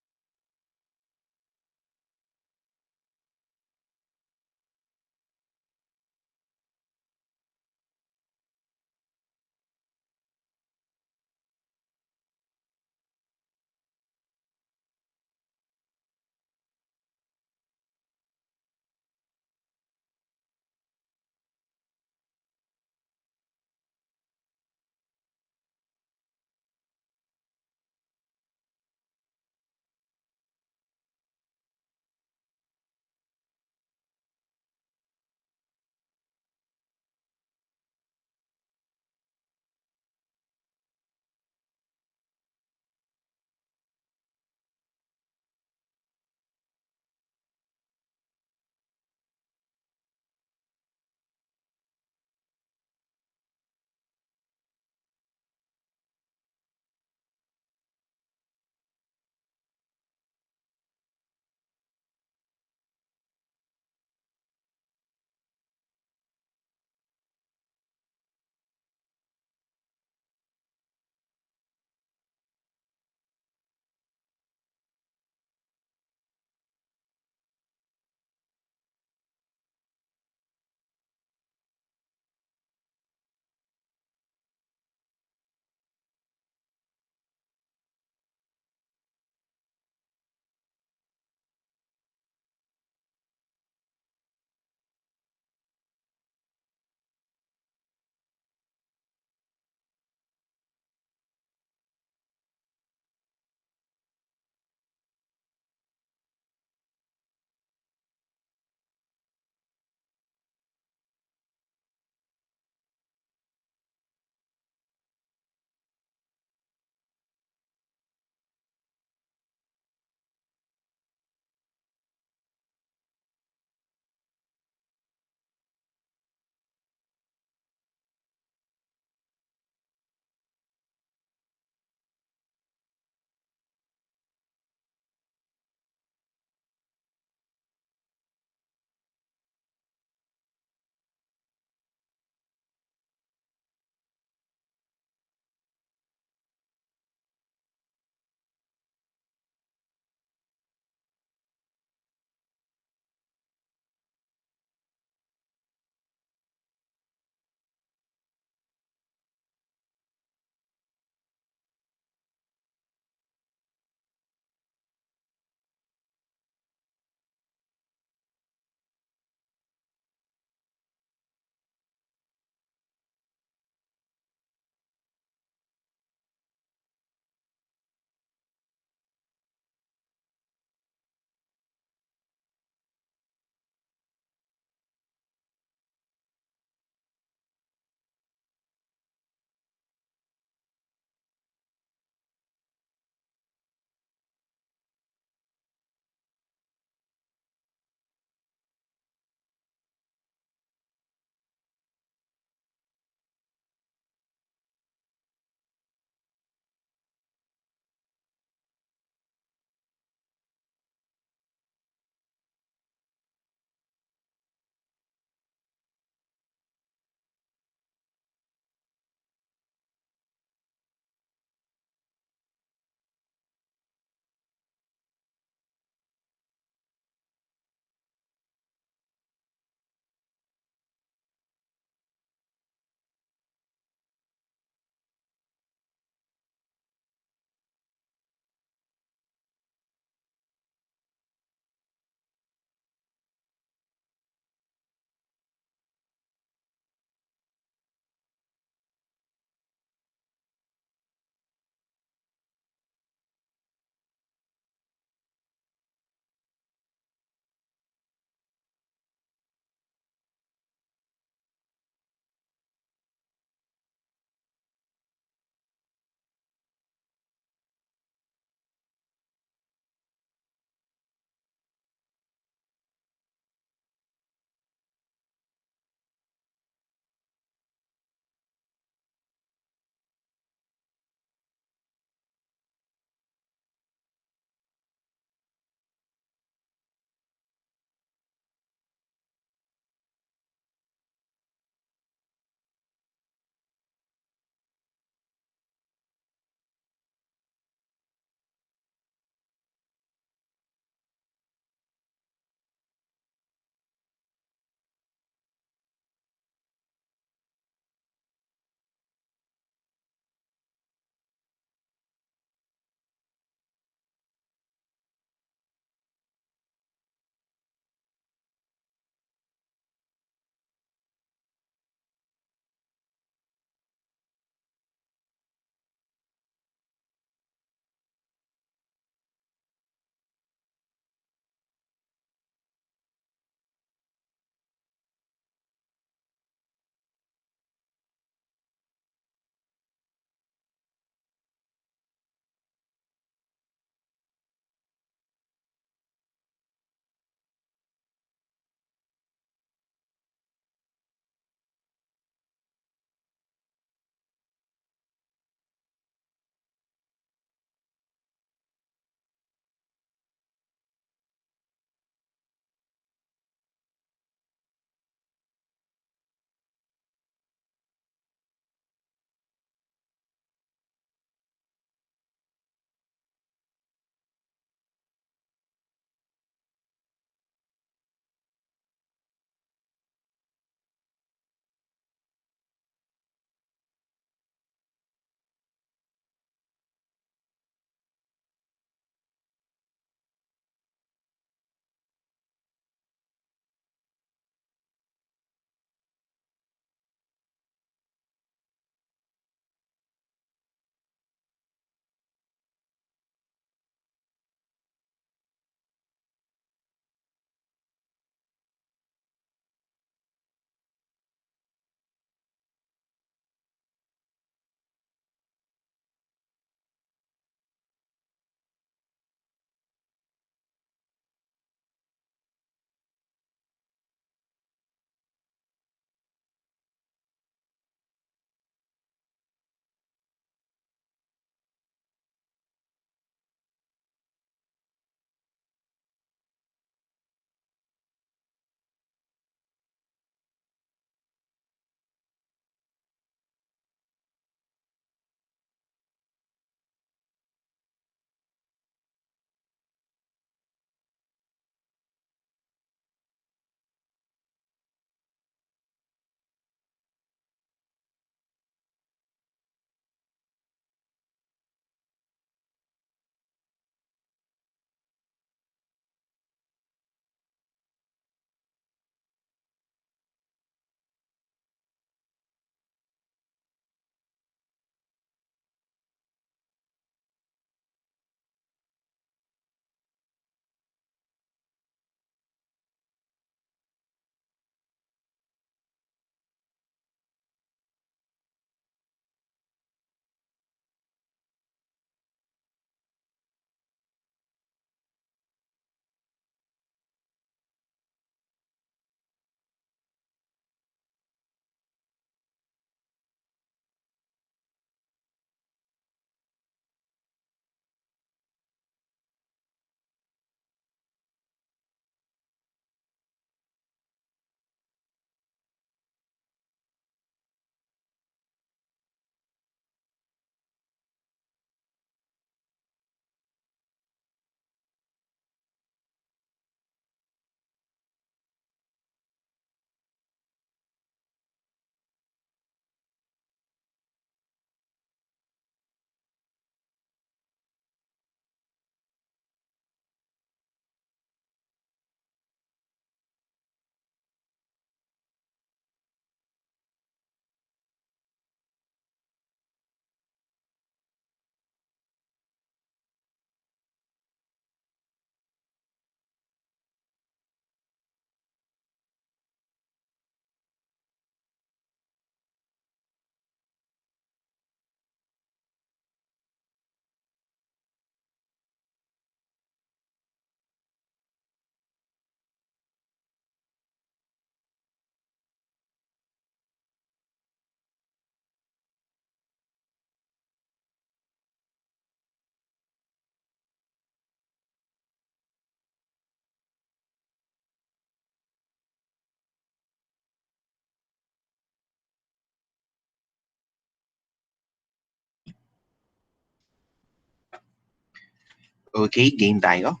Okay, game tayo.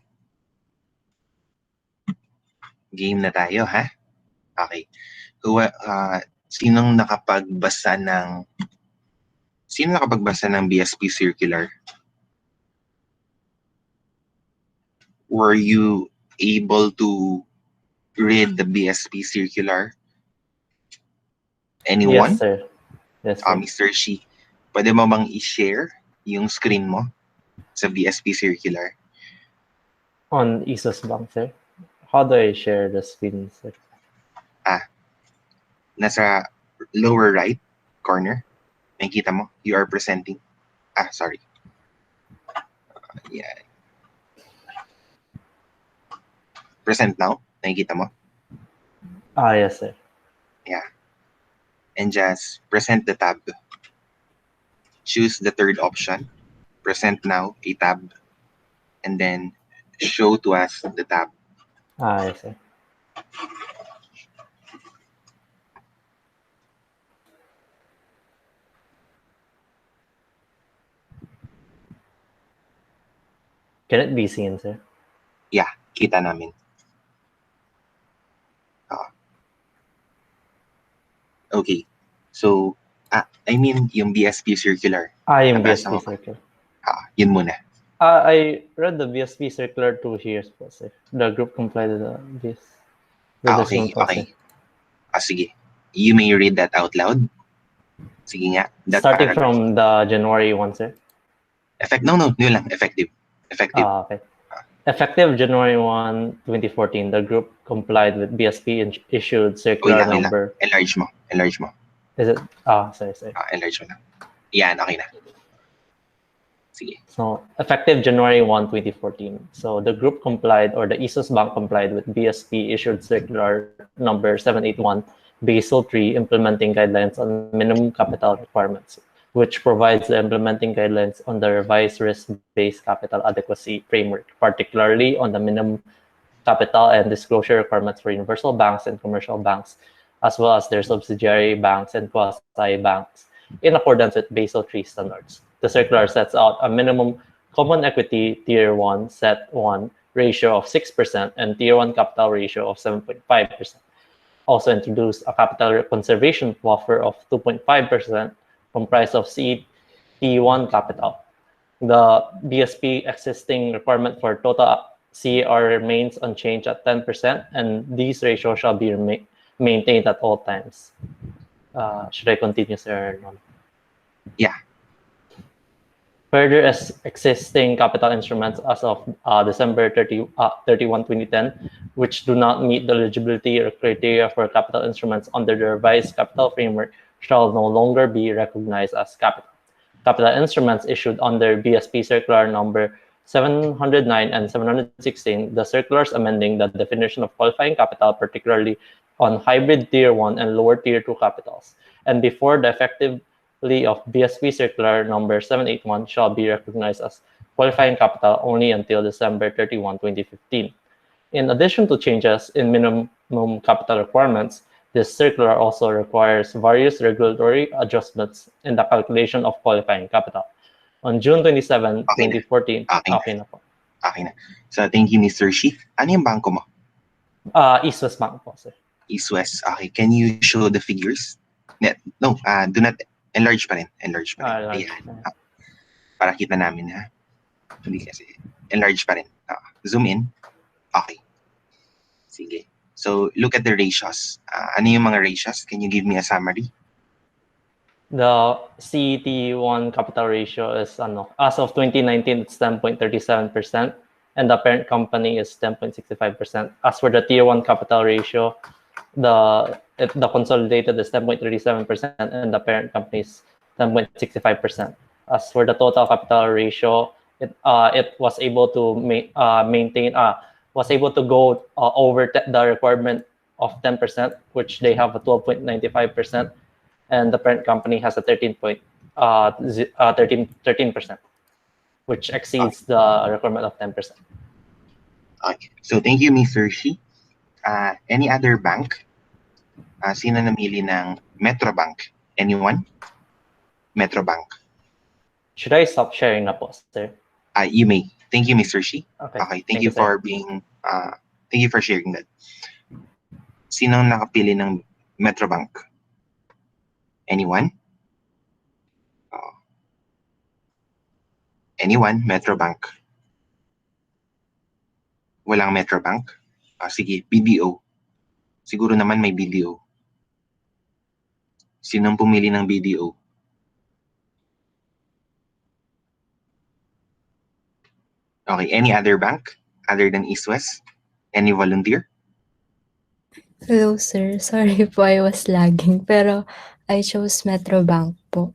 Game na tayo, ha? Okay. Sino nakapagbasa ng BSP circular? Were you able to read the BSP circular? Anyone? Yes, sir. Yes, sir. Mr. Shi, pwede mo bang i-share yung screen mo sa BSP circular? On Isos Bank, sir. How do I share the screen, sir? Nasa lower right corner, nakikita mo, you are presenting. Sorry. Yeah. Present now, nakikita mo? Yes, sir. Yeah. And just present the tab. Choose the third option. Present now, a tab. And then show to us the tab. Yes, sir. Can it be seen, sir? Yeah, kita namin. Okay. So, I mean yung BSP circular. Yung Nabasa BSP mo ba? circular. Yun muna. I read the BSP circular 2 years po, sir. The group complied with this. Okay, okay. Sige. You may read that out loud. Sige nga. That Starting paragraph. from the January 1, sir. No, yun lang. Effective. Okay. Effective January 1, 2014, the group complied with BSP issued circular number. Enlarge mo. Is it? Sorry. Enlarge mo na. Yan, okay na. Sige. So, effective January 1, 2014. So, the group complied, or the Isos Bank complied with BSP issued circular number 781, Basel III, implementing guidelines on minimum capital requirements, which provides the implementing guidelines on the revised risk-based capital adequacy framework, particularly on the minimum capital and disclosure requirements for universal banks and commercial banks, as well as their subsidiary banks and quasi-banks, in accordance with Basel III standards. The circular sets out a minimum common equity Tier 1 Set 1 ratio of 6% and Tier 1 capital ratio of 7.5%. Also introduced a capital conservation buffer of 2.5% comprised of CET1 capital. The BSP existing requirement for total CAR remains unchanged at 10%, and these ratios shall be maintained at all times. Should I continue, sir? Yeah. Further, as existing capital instruments as of December 31, 2010, which do not meet the eligibility or criteria for capital instruments under the revised capital framework, shall no longer be recognized as capital. Capital instruments issued under BSP Circular number 709 and 716, the circulars amending the definition of qualifying capital, particularly on hybrid Tier 1 and lower Tier 2 capitals, and before the effective of BSP Circular number 781 shall be recognized as qualifying capital only until December 31, 2015. In addition to changes in minimum capital requirements, this circular also requires various regulatory adjustments in the calculation of qualifying capital. On June 27, 2014, okay na po. Okay na. So, thank you, Mr. Shi. Ano yung bangko mo? East West Bank po, sir. East West. Okay. Can you show the figures? No, do not. Enlarge pa rin. Ayan. Para kita namin, ha? Hindi kasi. Enlarge pa rin. Zoom in. Okay. Sige. So, look at the ratios. Ano yung mga ratios? Can you give me a summary? The CET1 capital ratio is, as of 2019, it's 10.37%, and the parent company is 10.65%. As for the Tier 1 capital ratio, the consolidated is 10.37%, and the parent company is 10.65%. As for the total capital ratio, it was able to go over the requirement of 10%, which they have a 12.95%, and the parent company has a 13%, which exceeds the requirement of 10%. Okay. So thank you, Mr. Shi. Any other bank? Sino namili ng Metrobank? Anyone? Metrobank. Should I stop sharing na po, sir? You may. Thank you, Mr. Shi. Okay. Okay, Thank you, sir. thank you for sharing that. Sino nakapili ng Metrobank? Anyone? Oh, anyone? Metrobank. Walang Metrobank? Sige, BDO. Siguro naman may BDO. Sinong pumili ng BDO? Okay, any other bank other than East West? Any volunteer? Hello, sir. Sorry po, I was lagging. Pero I chose Metro Bank po.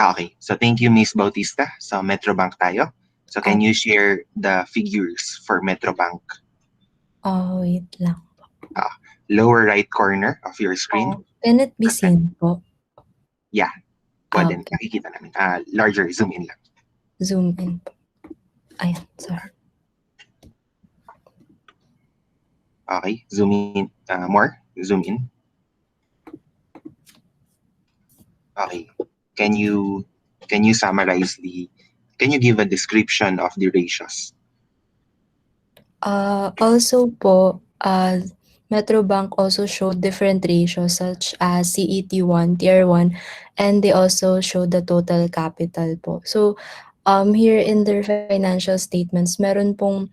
Okay, so thank you, Miss Bautista. So Metrobank tayo. So can Ah. you share the figures for Metrobank? Wait lang. Lower right corner of your screen. Can it be Percent. seen po? Yeah, pwede. Okay. Nakikita namin. Larger, zoom in lang. Zoom in po. Ayan, sorry. Okay, zoom in. More, zoom in. Okay, can you summarize can you give a description of the ratios? Also po, Metro Bank also showed different ratios such as CET1, Tier 1, and they also showed the total capital po. So, here in their financial statements, meron pong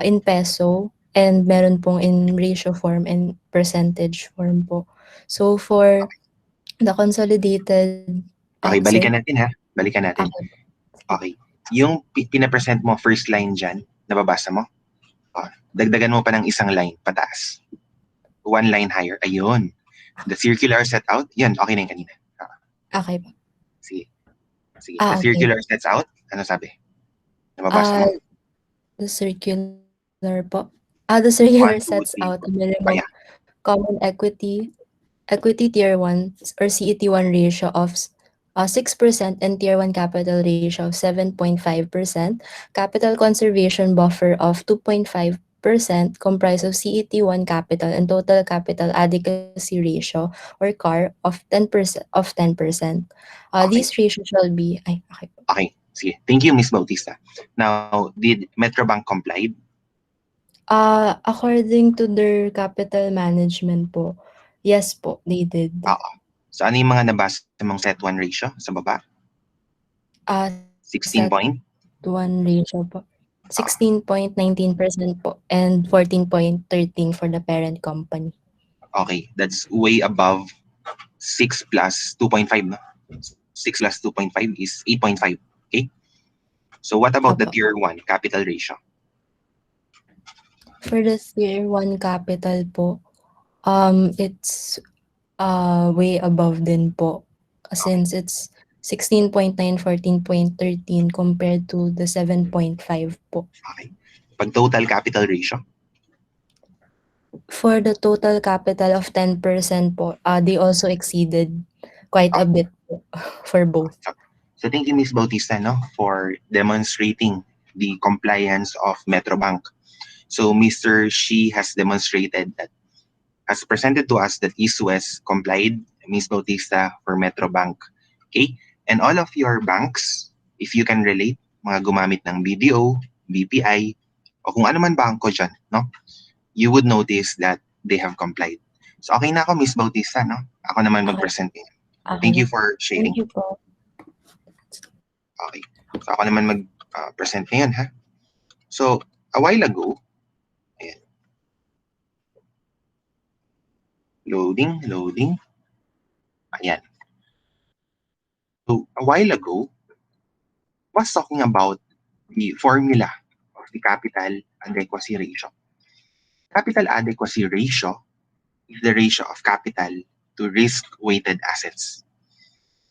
in peso and meron pong in ratio form and percentage form po. So, for the consolidated, Okay, sir? balikan natin ha. Balikan natin. Okay. Okay. Yung pinapresent mo first line dyan, nababasa mo? Dagdagan mo pa ng isang line pataas. One line higher. Ayun. The circular set out. Yan, okay na yung kanina. Okay po. Sige. Sige. The Okay. circular sets out. Ano sabi? Nababasa mo? The circular po. The circular 1, 2, sets 3. out a minimum Kaya. common equity tier 1 or CET1 ratio of 6% and tier 1 capital ratio of 7.5%, capital conservation buffer of 2.5% comprised of CET1 capital and total capital adequacy ratio or CAR of 10%. Okay. These ratios shall be okay. Okay. Sige. Thank you, Miss Bautista. Now, did Metrobank complied? According to their capital management po, yes po, they did. Oo. So, ano yung mga nabasa mong set 1 ratio sa baba? 16 Set point? 1 ratio po. 16.19% po and 14.13 for the parent company. Okay. That's way above 6 plus 2.5, no? 6 plus 2.5 is 8.5. Okay? So, what about the Opo. tier 1 capital ratio? For the tier 1 capital po, it's way above din po. Since it's 16.9, 14.13 compared to the 7.5 po. Okay. Pag total capital ratio? For the total capital of 10% po, they also exceeded quite a bit po for both. So thank you, Ms. Bautista, no, for demonstrating the compliance of Metrobank. So Mr. Shi has demonstrated that, has presented to us that East West complied, Ms. Bautista, for Metrobank. Okay? And all of your banks, if you can relate, mga gumamit ng BDO, BPI, o kung ano man bangko dyan, no? You would notice that they have complied. So okay na ako, Ms. Bautista, no? Ako naman mag-present ngayon. Thank you for sharing. Thank you po. Okay. So ako naman mag-present ngayon, ha? So, a while ago, ayan. Loading. Ayan. So, a while ago, was talking about the formula of the capital adequacy ratio. Capital adequacy ratio is the ratio of capital to risk-weighted assets.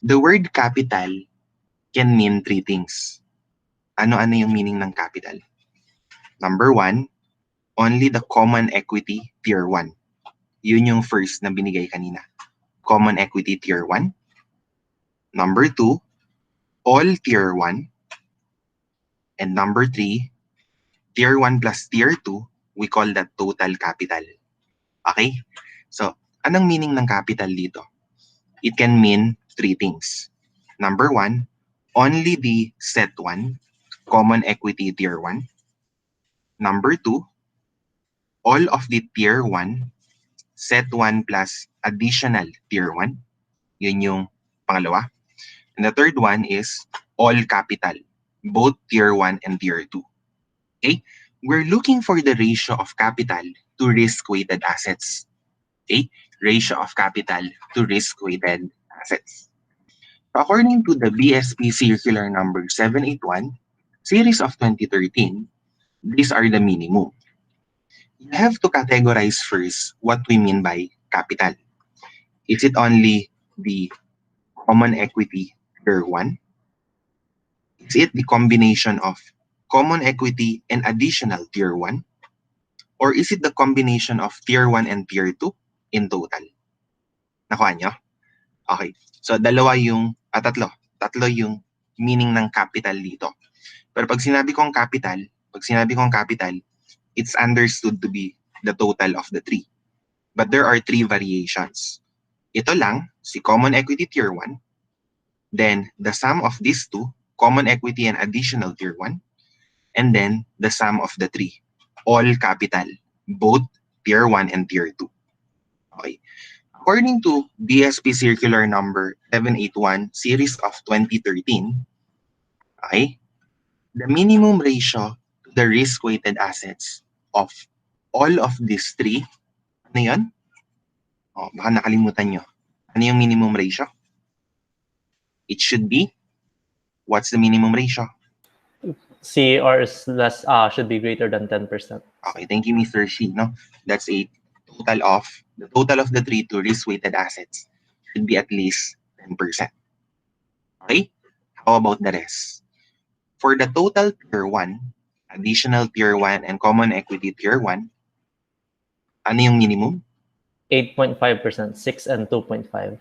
The word capital can mean three things. Ano-ano yung meaning ng capital? Number 1, only the common equity tier 1. Yun yung first na binigay kanina. Common equity tier 1. Number 2, all tier 1. And number 3, tier 1 plus tier 2, we call that total capital. Okay? So, anong meaning ng capital dito? It can mean three things. Number 1, only the set 1, common equity tier 1. Number 2, all of the tier 1 set 1 plus additional tier 1. Yun yung pangalawa. And the third one is all capital, both tier 1 and tier 2. Okay? We're looking for the ratio of capital to risk-weighted assets. Okay? Ratio of capital to risk-weighted assets. According to the BSP Circular Number 781, series of 2013, these are the minimum. You have to categorize first what we mean by capital. Is it only the common equity tier 1? Is it the combination of common equity and additional tier 1? Or is it the combination of tier 1 and tier 2 in total? Nakuha nyo? Okay. So, tatlo. Tatlo yung meaning ng capital dito. Pero pag sinabi kong capital, it's understood to be the total of the three. But there are three variations. Ito lang, si common equity tier 1. Then, the sum of these two, common equity and additional tier 1. And then, the sum of the three, all capital, both tier 1 and tier 2. Okay. According to BSP Circular Number 781, series of 2013, okay, the minimum ratio to the risk-weighted assets of all of these three, ano yun? Baka nakalimutan nyo. Ano yung minimum ratio? It should be, what's the minimum ratio? CAR is less, should be greater than 10%. Okay, thank you, Mr. Shi. No? That's the total of the three to risk-weighted assets should be at least 10%. Okay? How about the rest? For the total tier 1, additional tier 1, and common equity tier 1, ano yung minimum? 8.5%, 6 and 2.5.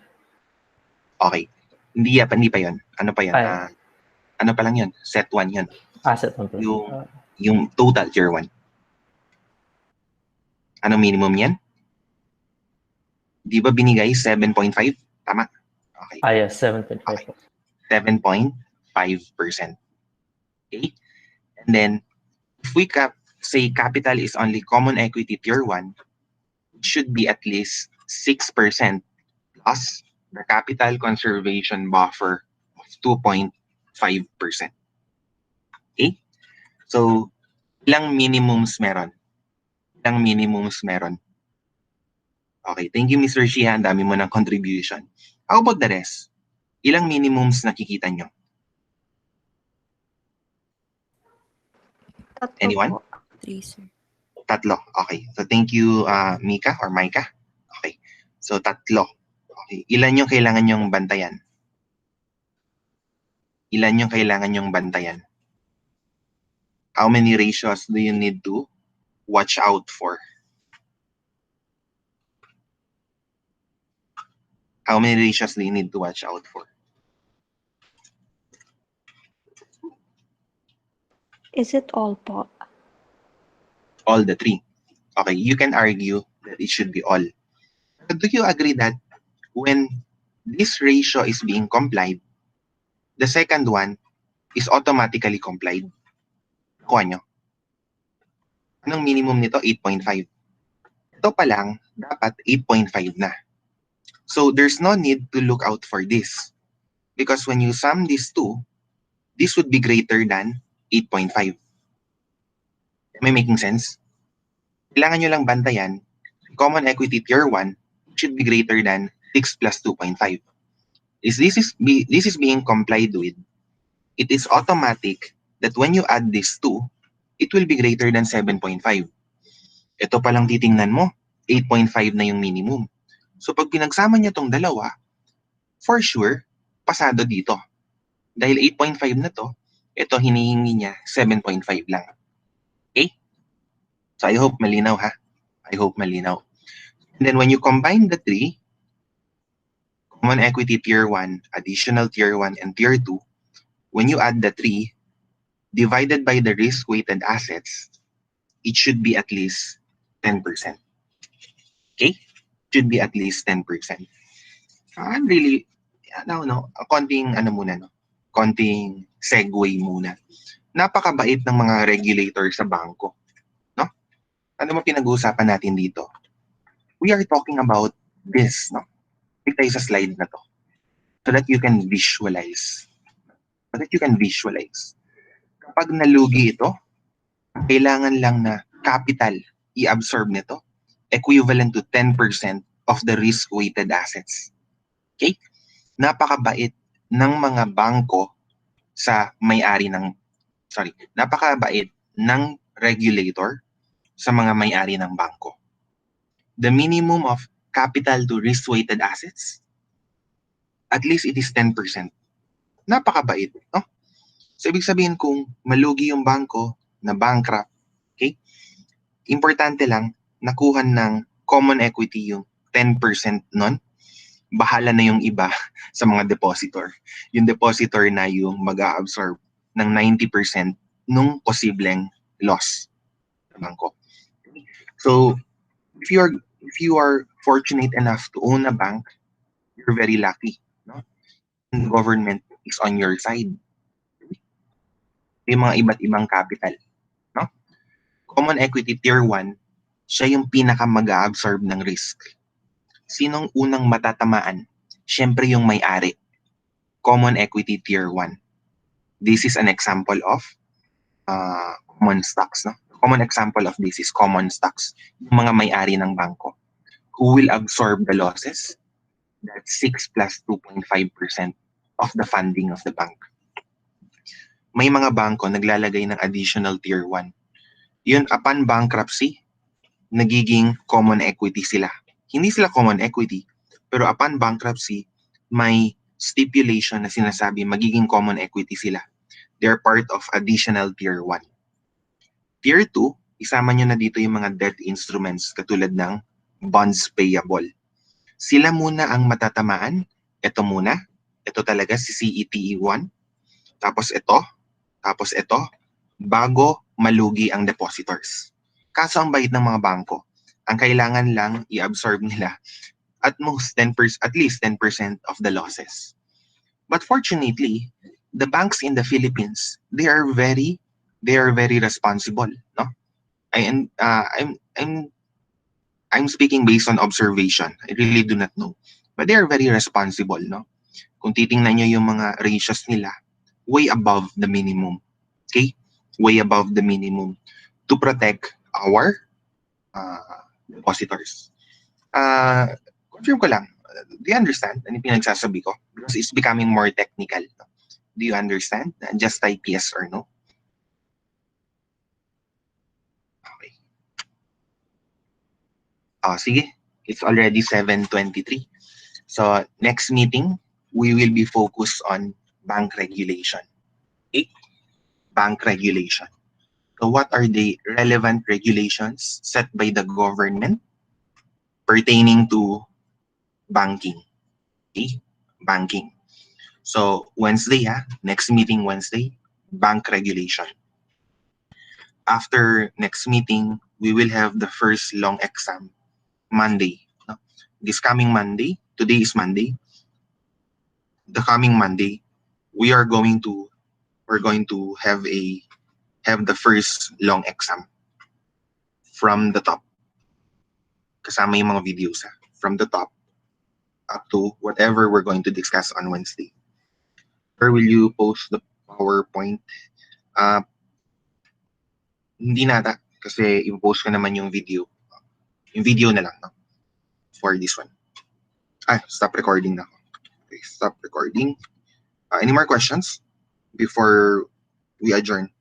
Okay. Hindi pa yun. Ano pa yun? Ay. Ano pa lang yun? Set 1 yun. Asset on Yung total tier 1. Anong minimum yan? Di ba binigay 7.5? Tama? Okay. Yes, 7.5. Okay. 7.5%. Okay? And then, if we say capital is only common equity tier 1, it should be at least 6% plus the capital conservation buffer of 2.5%. Okay? So, ilang minimums meron? Okay, thank you, Mr. Shia. Ang dami mo ng contribution. How about the rest? Ilang minimums nakikita nyo? Anyone? 3, sir. Tatlo. Okay. So, thank you, Mika or Micah. Okay. So, tatlo. Okay. Ilan yung kailangan nyong bantayan? How many ratios do you need to watch out for? How many ratios do you need to watch out for? Is it all po? All the three. Okay, you can argue that it should be all. But do you agree that when this ratio is being complied, the second one is automatically complied? Kuha nyo. Anong minimum nito? 8.5. Ito pa lang, dapat 8.5 na. So there's no need to look out for this. Because when you sum these two, this would be greater than 8.5. Am I making sense? Kailangan nyo lang bantayan, common equity tier 1 should be greater than 6 plus 2.5. This is being complied with. It is automatic that when you add these two, it will be greater than 7.5. Ito palang titingnan mo, 8.5 na yung minimum. So pag pinagsama niya tong dalawa, for sure, pasado dito. Dahil 8.5 na to, ito hinihingi niya 7.5 lang. Okay? So I hope malinaw ha? I hope malinaw. And then when you combine the three, common equity tier 1, additional tier 1, and tier 2, when you add the three, divided by the risk-weighted assets, it should be at least 10%. Okay? Should be at least 10%. I'm really, konting segue muna. napakabait ng mga regulator sa bangko, no? Ano mo pinag-uusapan natin dito? We are talking about this, no? Click tayo sa slide na to so that you can visualize. So that you can visualize. Kapag nalugi ito, kailangan lang na capital i-absorb nito equivalent to 10% of the risk-weighted assets. Okay? Napakabait ng mga bangko sa may-ari ng napakabait ng regulator sa mga may-ari ng bangko. The minimum of capital to risk-weighted assets, at least it is 10%. Napakabait, no? So, ibig sabihin kung malugi yung bangko, na bankrupt, okay? Importante lang, nakuha ng common equity yung 10% nun. Bahala na yung iba sa mga depositor. Yung depositor na yung mag-a-absorb ng 90% nung posibleng loss ng bangko. So, if you are fortunate enough to own a bank, you're very lucky, no? And the government is on your side. Yung mga iba't ibang capital, no? Common equity tier 1, siya yung pinaka mag-a-absorb ng risk. Sinong unang matatamaan? Siyempre yung may-ari. Common equity tier 1. This is an example of common stocks, no? Common example of this is common stocks. Yung mga may-ari ng bangko who will absorb the losses. That's 6 plus 2.5% of the funding of the bank. May mga bangko naglalagay ng additional tier 1. Yun, upon bankruptcy, nagiging common equity sila. Hindi sila common equity, pero upon bankruptcy, may stipulation na sinasabi magiging common equity sila. They're part of additional tier 1. Tier 2, isama nyo na dito yung mga debt instruments katulad ng bonds payable. Sila muna ang matatamaan. Ito muna. Ito talaga si CETE1. Tapos ito, bago malugi ang depositors. Kaso ang bait ng mga bangko, ang kailangan lang i-absorb nila at most 10%, at least 10% of the losses. But fortunately, the banks in the Philippines, they are very responsible, no? I'm speaking based on observation. I really do not know. But they are very responsible, no? Kung titingnan nyo yung mga ratios nila, way above the minimum. Okay? Way above the minimum to protect our depositors. Confirm ko lang. Do you understand? Ano yung pinagsasabi ko? Because it's becoming more technical. No? Do you understand? Just type yes or no. Okay. Sige. It's already 7:23. So next meeting, we will be focused on bank regulation. Okay? Bank regulation. So what are the relevant regulations set by the government pertaining to banking? Okay? Banking. So Wednesday, next meeting Wednesday, bank regulation. After next meeting, we will have the first long exam Monday. No? This coming Monday, today is Monday. The coming Monday, we're going to have the first long exam from the top. Kasama yung mga videos from the top up to whatever we're going to discuss on Wednesday. Where will you post the PowerPoint? Hindi nata kasi i-post ko naman yung video. Yung video na lang, no? For this one. Stop recording na. Okay, stop recording. Any more questions before we adjourn?